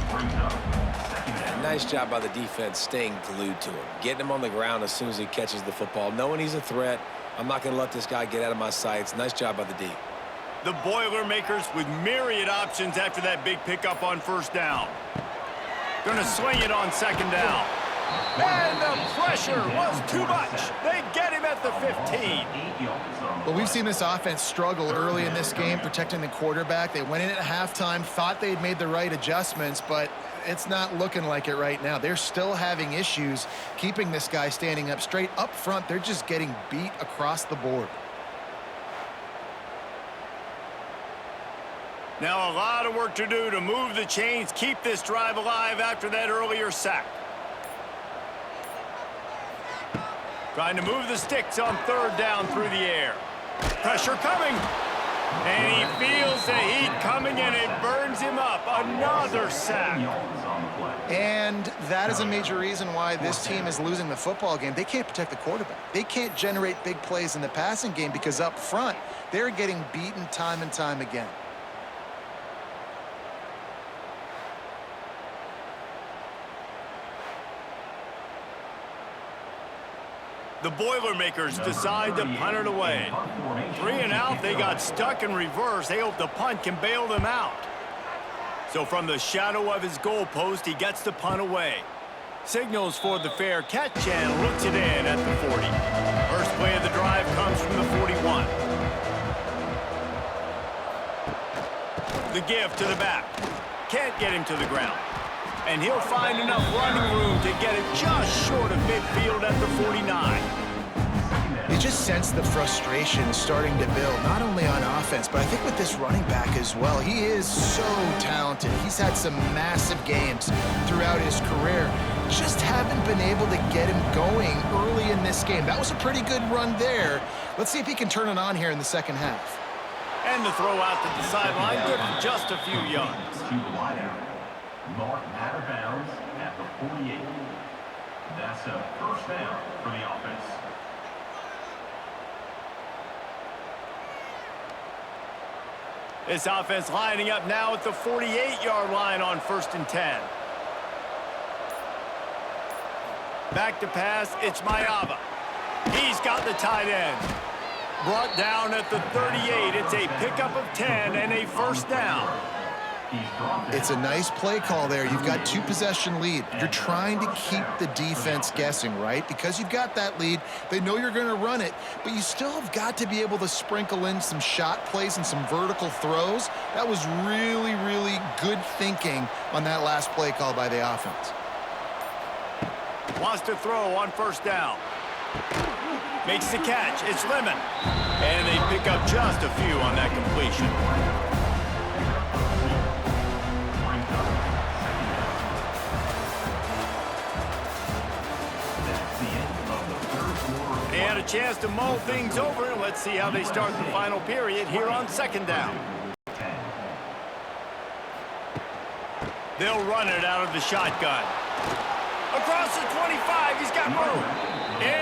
Nice job by the defense staying glued to him. Getting him on the ground as soon as he catches the football. Knowing he's a threat, I'm not going to let this guy get out of my sights. Nice job by the D. The Boilermakers with myriad options after that big pickup on first down. Gonna swing it on second down. And the pressure was too much. They get him at the 15. Well, we've seen this offense struggle early in this game protecting the quarterback. They went in at halftime, thought they'd made the right adjustments, but it's not looking like it right now. They're still having issues keeping this guy standing up straight. Up front, they're just getting beat across the board. Now a lot of work to do to move the chains, keep this drive alive after that earlier sack. Trying to move the sticks on third down through the air. Pressure coming. And he feels the heat coming, and it burns him up. Another sack. And that is a major reason why this team is losing the football game. They can't protect the quarterback. They can't generate big plays in the passing game because up front, they're getting beaten time and time again. The Boilermakers decide to punt it away. 3 and out, they got stuck in reverse. They hope the punt can bail them out. So from the shadow of his goalpost, he gets the punt away. Signals for the fair catch and looks it in at the 40. First play of the drive comes from the 41. The give to the back. Can't get him to the ground. And he'll find enough running room to get it just short of midfield at the 49. You just sense the frustration starting to build, not only on offense, but I think with this running back as well. He is so talented. He's had some massive games throughout his career. Just haven't been able to get him going early in this game. That was a pretty good run there. Let's see if he can turn it on here in the second half. And the throw out to the sideline, good for just a few yards. Mark out of bounds at the 48. That's a first down for the offense. This offense lining up now at the 48-yard line on 1st and 10. Back to pass, it's Mayava. He's got the tight end. Brought down at the 38. It's a pickup of 10 and a first down. It's a nice play call there. You've got 2-possession lead. You're trying to keep the defense guessing, right? Because you've got that lead, they know you're going to run it, but you still have got to be able to sprinkle in some shot plays and some vertical throws. That was really, really good thinking on that last play call by the offense. Wants to throw on first down. Makes the catch. It's Lemon. And they pick up just a few on that completion. They had a chance to mull things over, and let's see how they start the final period here on second down. They'll run it out of the shotgun. Across the 25, he's got room.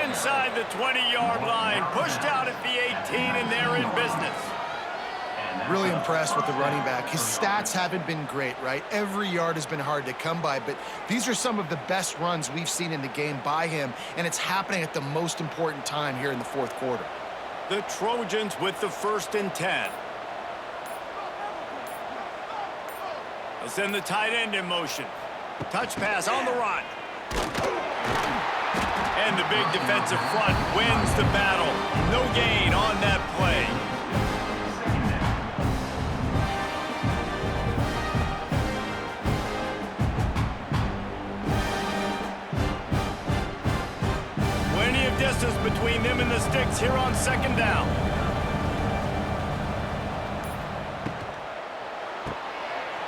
Inside the 20-yard line, pushed out at the 18, and they're in business. Really impressed with the running back. His stats haven't been great, right? Every yard has been hard to come by, but these are some of the best runs we've seen in the game by him, and it's happening at the most important time here in the fourth quarter. The Trojans with the 1st and 10. They'll send the tight end in motion. Touch pass on the run. And the big defensive front wins the battle. No gain on that play. Plenty of distance between them and the sticks here on second down.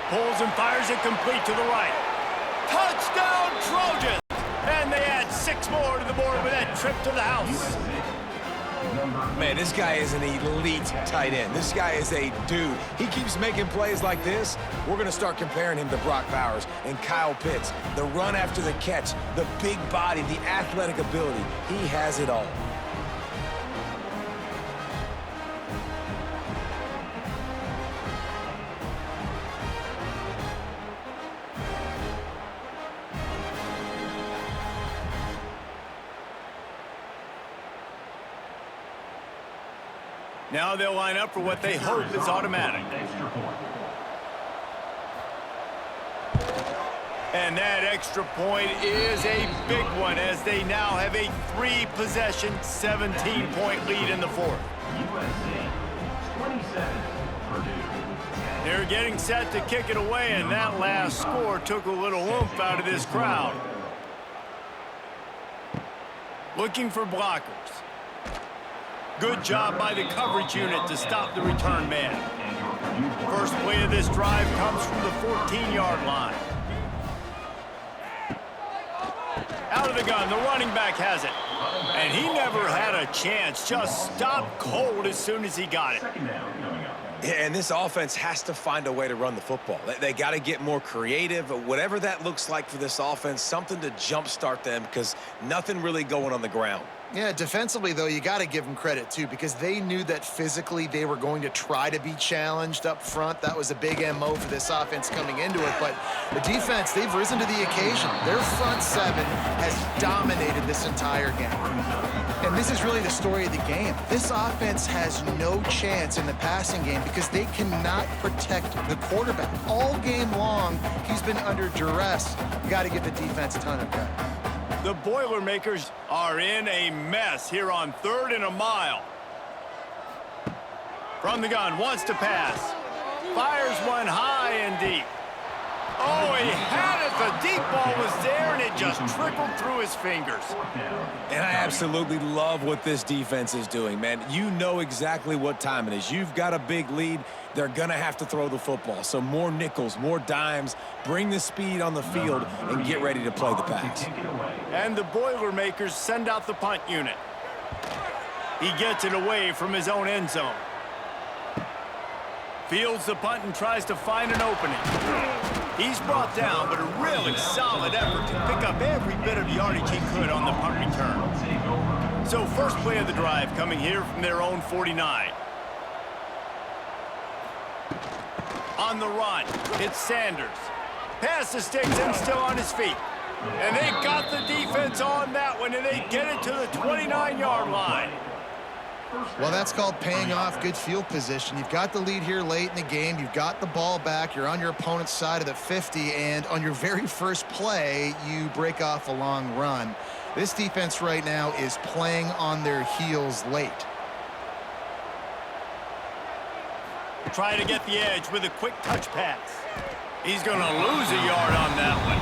Pulls and fires it complete to the right. Touchdown, Trojans! And they add 6 more to the board with that trip to the house. Man, this guy is an elite tight end. This guy is a dude. He keeps making plays like this. We're going to start comparing him to Brock Bowers and Kyle Pitts. The run after the catch, the big body, the athletic ability. He has it all. Now they'll line up for what they hope is automatic. And that extra point is a big one as they now have a 3-possession, 17-point lead in the fourth. USC 27, Purdue 10. They're getting set to kick it away, and that last score took a little oomph out of this crowd. Looking for blockers. Good job by the coverage unit to stop the return man. First play of this drive comes from the 14-yard line. Out of the gun, the running back has it. And he never had a chance, just stopped cold as soon as he got it. Yeah, and this offense has to find a way to run the football. They got to get more creative, whatever that looks like for this offense, something to jumpstart them because nothing really going on the ground. Yeah, defensively, though, you got to give them credit, too, because they knew that physically they were going to try to be challenged up front. That was a big MO for this offense coming into it. But the defense, they've risen to the occasion. Their front seven has dominated this entire game. And this is really the story of the game. This offense has no chance in the passing game because they cannot protect the quarterback. All game long, he's been under duress. You got to give the defense a ton of credit. The Boilermakers are in a mess here on 3rd and a mile. From the gun, wants to pass. Fires one high and deep. Oh, he had it. The deep ball was there, and it just trickled through his fingers. And I absolutely love what this defense is doing, man. You know exactly what time it is. You've got a big lead. They're going to have to throw the football. So more nickels, more dimes, bring the speed on the field, and get ready to play the pass. And the Boilermakers send out the punt unit. He gets it away from his own end zone. Fields the punt and tries to find an opening. He's brought down, but a really solid effort to pick up every bit of yardage he could on the punt return. So first play of the drive coming here from their own 49. On the run, it's Sanders. Pass to Sticks and still on his feet. And they got the defense on that one, and they get it to the 29-yard line. Well, that's called paying off good field position. You've got the lead here late in the game. You've got the ball back. You're on your opponent's side of the 50, and on your very first play, you break off a long run. This defense right now is playing on their heels late. Try to get the edge with a quick touch pass. He's going to lose a yard on that one.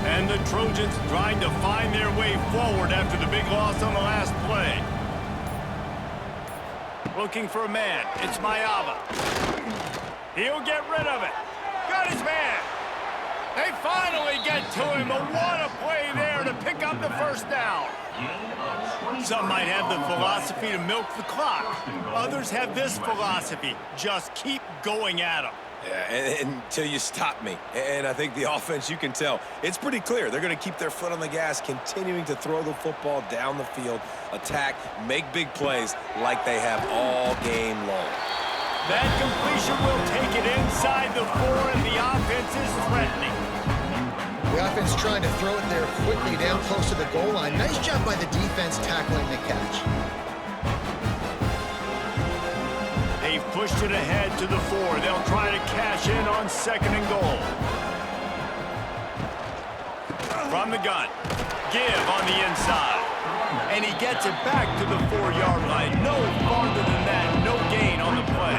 And the Trojans trying to find their way forward after the big loss on the last play. Looking for a man. It's Mayava. He'll get rid of it. Got his man. They finally get to him. But what a play there to pick up the first down. Some might have the philosophy to milk the clock. Others have this philosophy. Just keep going at them. Yeah, until you stop me. And I think the offense, you can tell, it's pretty clear. They're going to keep their foot on the gas, continuing to throw the football down the field, attack, make big plays like they have all game long. That completion will take it inside the 4, and the offense is threatening. The offense trying to throw it there quickly down close to the goal line. Nice job by the defense tackling the catch. They've pushed it ahead to the 4. They'll try to cash in on 2nd and goal. From the gun. Give on the inside. And he gets it back to the 4-yard line. No farther than that. No gain on the play.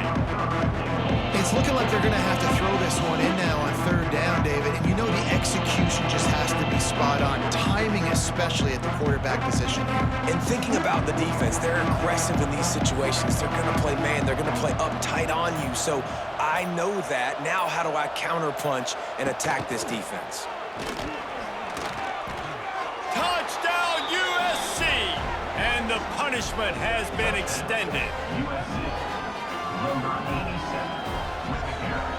It's looking like they're going to have to throw this one in now on 3rd down, David. And you know the execution just has to be spot on. Timing is especially at the quarterback position. And thinking about the defense, they're aggressive in these situations. They're going to play man. They're going to play up tight on you. So I know that. Now how do I counterpunch and attack this defense? Touchdown, USC! And the punishment has been extended. USC, number 87, with the carry.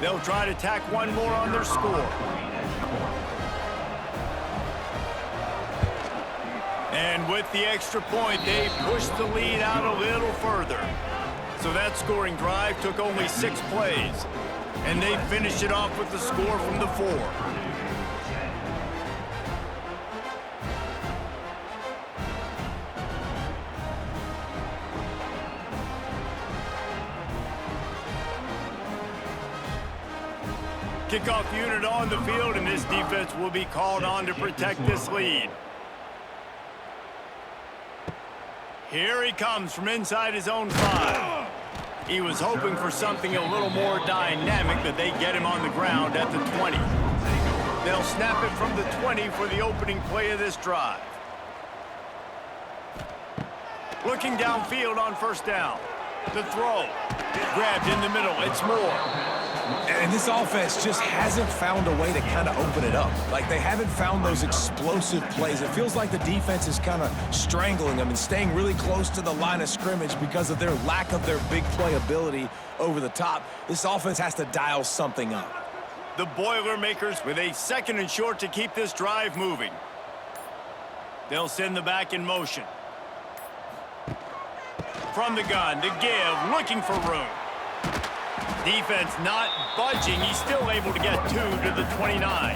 They'll try to tack one more on their score. And with the extra point, they pushed the lead out a little further. So that scoring drive took only 6 plays. And they finished it off with the score from the 4. Kickoff unit on the field, and this defense will be called on to protect this lead. Here he comes from inside his own 5. He was hoping for something a little more dynamic, but they get him on the ground at the 20. They'll snap it from the 20 for the opening play of this drive. Looking downfield on first down. The throw. Grabbed in the middle. It's Moore. And this offense just hasn't found a way to kind of open it up. Like, they haven't found those explosive plays. It feels like the defense is kind of strangling them and staying really close to the line of scrimmage because of their lack of their big play ability over the top. This offense has to dial something up. The Boilermakers with a 2nd and short to keep this drive moving. They'll send the back in motion. From the gun, the give, looking for room. Defense not budging. He's still able to get 2 to the 29.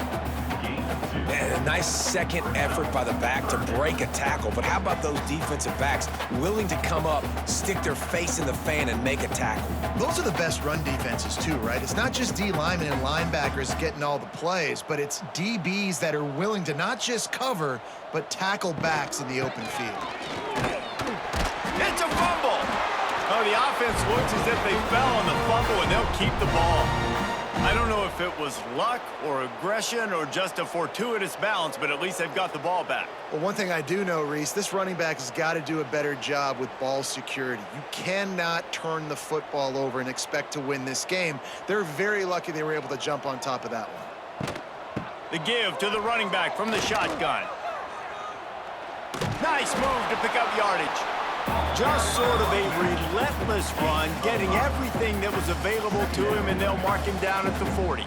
And a nice second effort by the back to break a tackle. But how about those defensive backs willing to come up, stick their face in the fan, and make a tackle? Those are the best run defenses too, right? It's not just D linemen and linebackers getting all the plays, but it's DBs that are willing to not just cover, but tackle backs in the open field. It's a fumble. Oh, the offense looks as if they fell on the fumble, and they'll keep the ball. I don't know if it was luck or aggression or just a fortuitous bounce, but at least they've got the ball back. Well, one thing I do know, Reese, this running back has got to do a better job with ball security. You cannot turn the football over and expect to win this game. They're very lucky they were able to jump on top of that one. The give to the running back from the shotgun. Nice move to pick up yardage. Just sort of a relentless run, getting everything that was available to him, and they'll mark him down at the 40.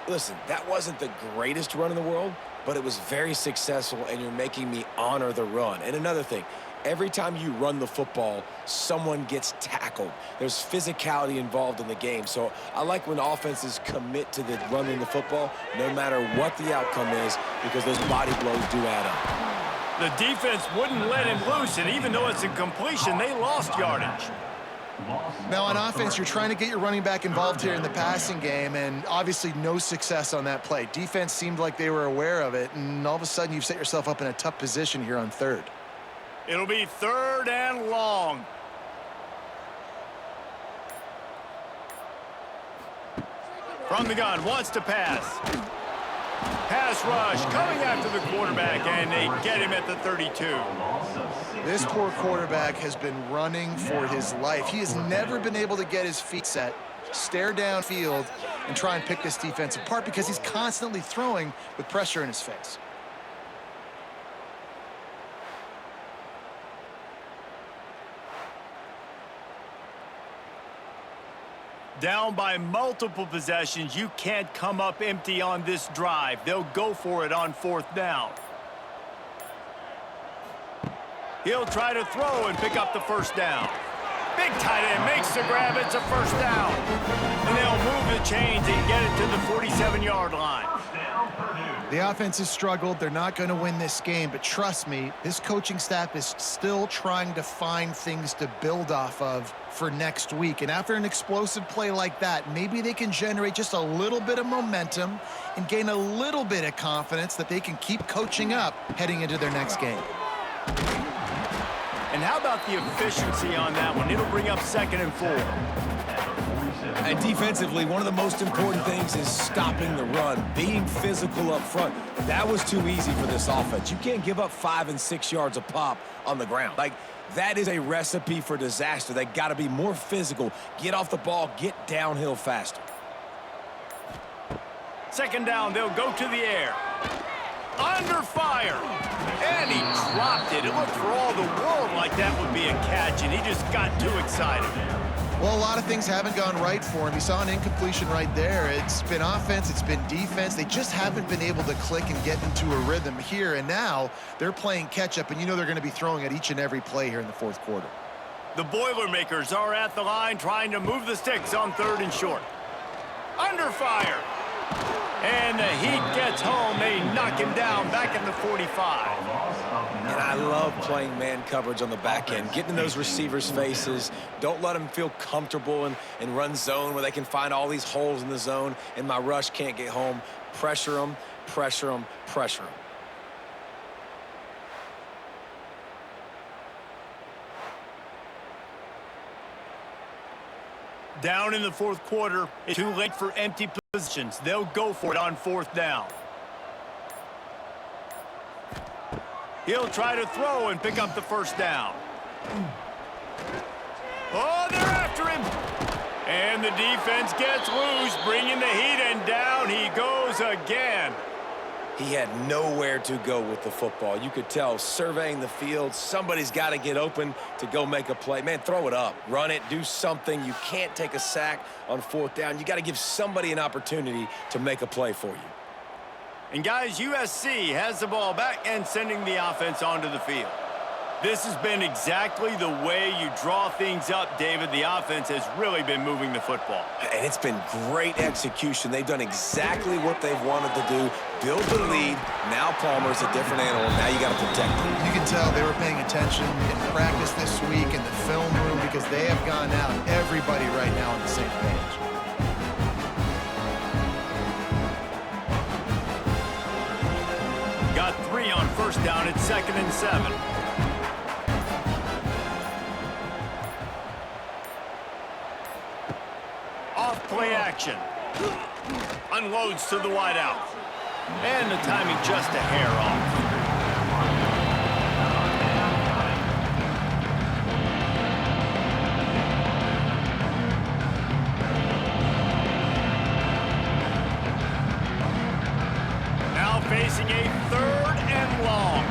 Listen, that wasn't the greatest run in the world, but it was very successful, and you're making me honor the run. And another thing, every time you run the football, someone gets tackled. There's physicality involved in the game. So I like when offenses commit to the running the football, no matter what the outcome is, because those body blows do add up. The defense wouldn't let him loose, and even though it's a completion, they lost yardage. Now, on offense, you're trying to get your running back involved here in the passing game, and obviously no success on that play. Defense seemed like they were aware of it, and all of a sudden you've set yourself up in a tough position here on 3rd. It'll be 3rd and long. From the gun, wants to pass. Pass rush coming after the quarterback, and they get him at the 32. This poor quarterback has been running for his life. He has never been able to get his feet set, stare downfield, and try and pick this defense apart because he's constantly throwing with pressure in his face. Down by multiple possessions, you can't come up empty on this drive. They'll go for it on 4th down. He'll try to throw and pick up the 1st down. Big tight end makes the grab. It's a 1st down. And they'll move the chains and get it to the 47-yard line. The offense has struggled. They're not going to win this game, but trust me, this coaching staff is still trying to find things to build off of for next week. And after an explosive play like that, maybe they can generate just a little bit of momentum and gain a little bit of confidence that they can keep coaching up heading into their next game. And how about the efficiency on that one? It'll bring up 2nd and 4. And defensively, one of the most important things is stopping the run, being physical up front. That was too easy for this offense. You can't give up 5 and 6 yards a pop on the ground. Like, that is a recipe for disaster. They got to be more physical, get off the ball, get downhill faster. 2nd down, they'll go to the air. Under fire. And he dropped it. It looked for all the world like that would be a catch, and he just got too excited. Well, a lot of things haven't gone right for him. He saw an incompletion right there. It's been offense, it's been defense. They just haven't been able to click and get into a rhythm here, and now they're playing catch-up, and you know they're going to be throwing at each and every play here in the 4th quarter. The Boilermakers are at the line trying to move the sticks on 3rd and short. Under fire. And the Heat gets home. They knock him down back at the 45. And I love playing man coverage on the back end, getting in those receivers' faces. Don't let them feel comfortable and run zone where they can find all these holes in the zone and my rush can't get home. Pressure them, pressure them, pressure them. Down in the 4th quarter, it's too late for empty positions. They'll go for it on 4th down. He'll try to throw and pick up the 1st down. Oh, they're after him. And the defense gets loose, bringing the Heat, and down he goes again. He had nowhere to go with the football. You could tell, surveying the field, somebody's got to get open to go make a play. Man, throw it up, run it, do something. You can't take a sack on 4th down. You got to give somebody an opportunity to make a play for you. And guys, USC has the ball back and sending the offense onto the field. This has been exactly the way you draw things up, David. The offense has really been moving the football. And it's been great execution. They've done exactly what they've wanted to do. Build the lead. Now Palmer's a different animal. Now you got to protect him. You can tell they were paying attention in practice this week in the film room because they have gone out, everybody right now on the same page. Got 3 on 1st down. It's 2nd and 7. Off-play action. Unloads to the wideout. And the timing just a hair off. Now facing a 3rd and long.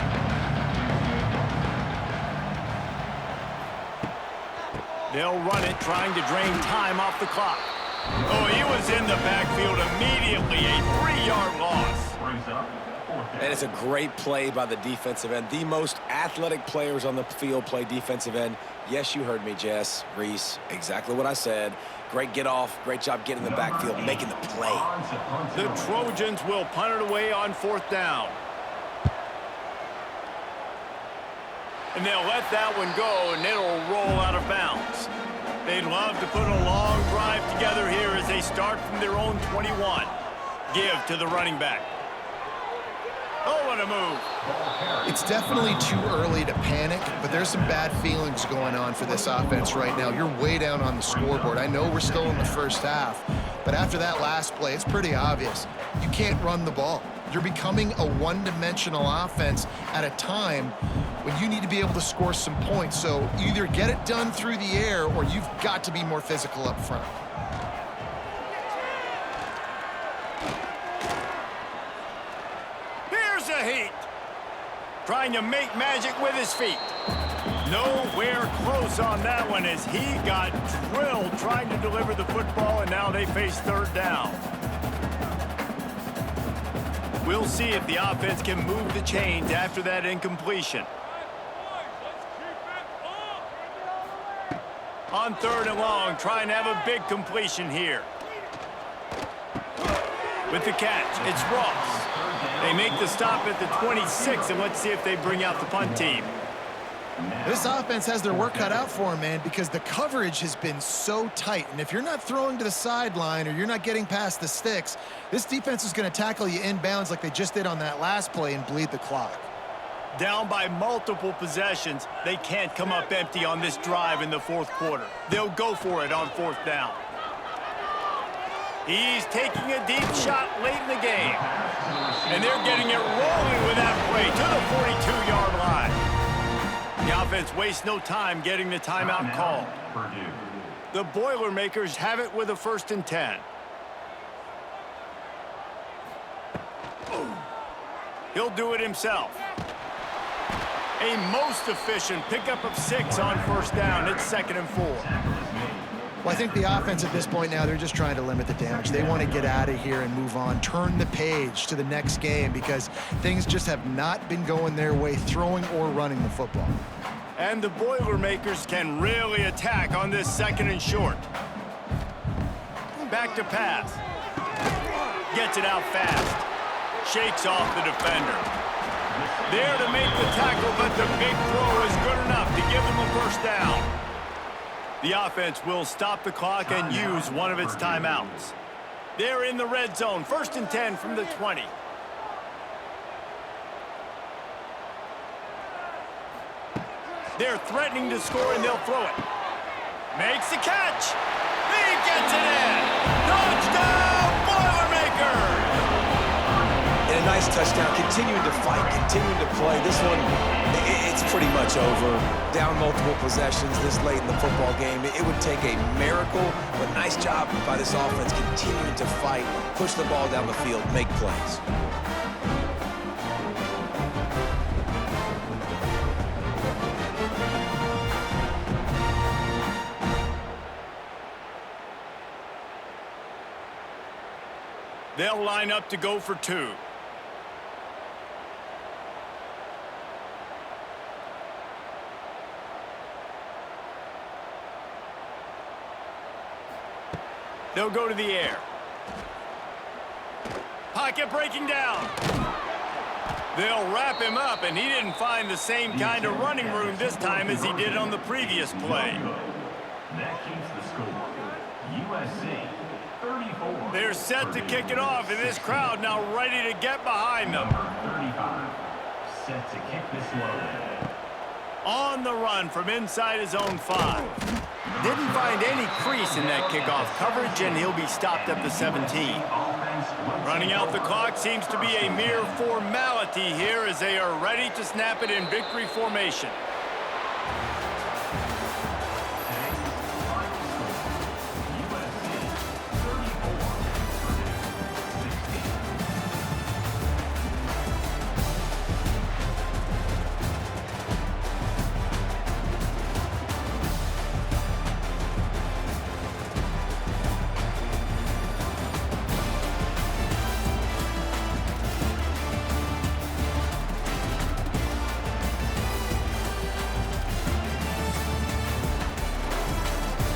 They'll run it, trying to drain time off the clock. Oh, he was in the backfield immediately. A 3-yard loss. And it's a great play by the defensive end. The most athletic players on the field play defensive end. Yes, you heard me, Jess, Reese. Exactly what I said. Great get off. Great job getting in the backfield, making the play. The Trojans will punt it away on 4th down. And they'll let that one go, and it'll roll out of bounds. They'd love to put a long drive together here as they start from their own 21. Give to the running back. Oh, what a move. It's definitely too early to panic, but there's some bad feelings going on for this offense right now. You're way down on the scoreboard. I know we're still in the 1st half, but after that last play, it's pretty obvious. You can't run the ball. You're becoming a one-dimensional offense at a time when you need to be able to score some points. So either get it done through the air or you've got to be more physical up front. Here's a Heat. Trying to make magic with his feet. Nowhere close on that one as he got drilled trying to deliver the football, and now they face 3rd down. We'll see if the offense can move the chains after that incompletion. On 3rd and long, trying to have a big completion here. With the catch, it's Ross. They make the stop at the 26, and let's see if they bring out the punt team. This offense has their work cut out for them, man, because the coverage has been so tight. And if you're not throwing to the sideline or you're not getting past the sticks, this defense is going to tackle you inbounds like they just did on that last play and bleed the clock. Down by multiple possessions, they can't come up empty on this drive in the fourth quarter. They'll go for it on fourth down. He's taking a deep shot late in the game. And they're getting it rolling with that play to the 42-yard line. The offense wastes no time getting the timeout called. The Boilermakers have it with a 1st and 10. He'll do it himself. A most efficient pickup of 6 on 1st down. It's 2nd and 4. Well, I think the offense at this point now, they're just trying to limit the damage. They want to get out of here and move on, turn the page to the next game because things just have not been going their way, throwing or running the football. And the Boilermakers can really attack on this 2nd and short. Back to pass. Gets it out fast. Shakes off the defender. There to make the tackle, but the big throw is good enough to give them a 1st down. The offense will stop the clock and use one of its timeouts. They're in the red zone, 1st and 10 from the 20. They're threatening to score, and they'll throw it. Makes the catch. He gets it in. Touchdown, Boilermakers! And a nice touchdown, continuing to fight, continuing to play. This one, it's pretty much over. Down multiple possessions this late in the football game. It would take a miracle, but nice job by this offense continuing to fight, push the ball down the field, make plays. They'll line up to go for 2. They'll go to the air. Pocket breaking down. They'll wrap him up, and he didn't find the same kind of running room this time as he did on the previous play. That keeps the score. USC 34. They're set to kick it off, and this crowd now ready to get behind them. Number 35. Set to kick this one. On the run from inside his own 5. Didn't find any crease in that kickoff coverage, and he'll be stopped at the 17. Running out the clock seems to be a mere formality here as they are ready to snap it in victory formation.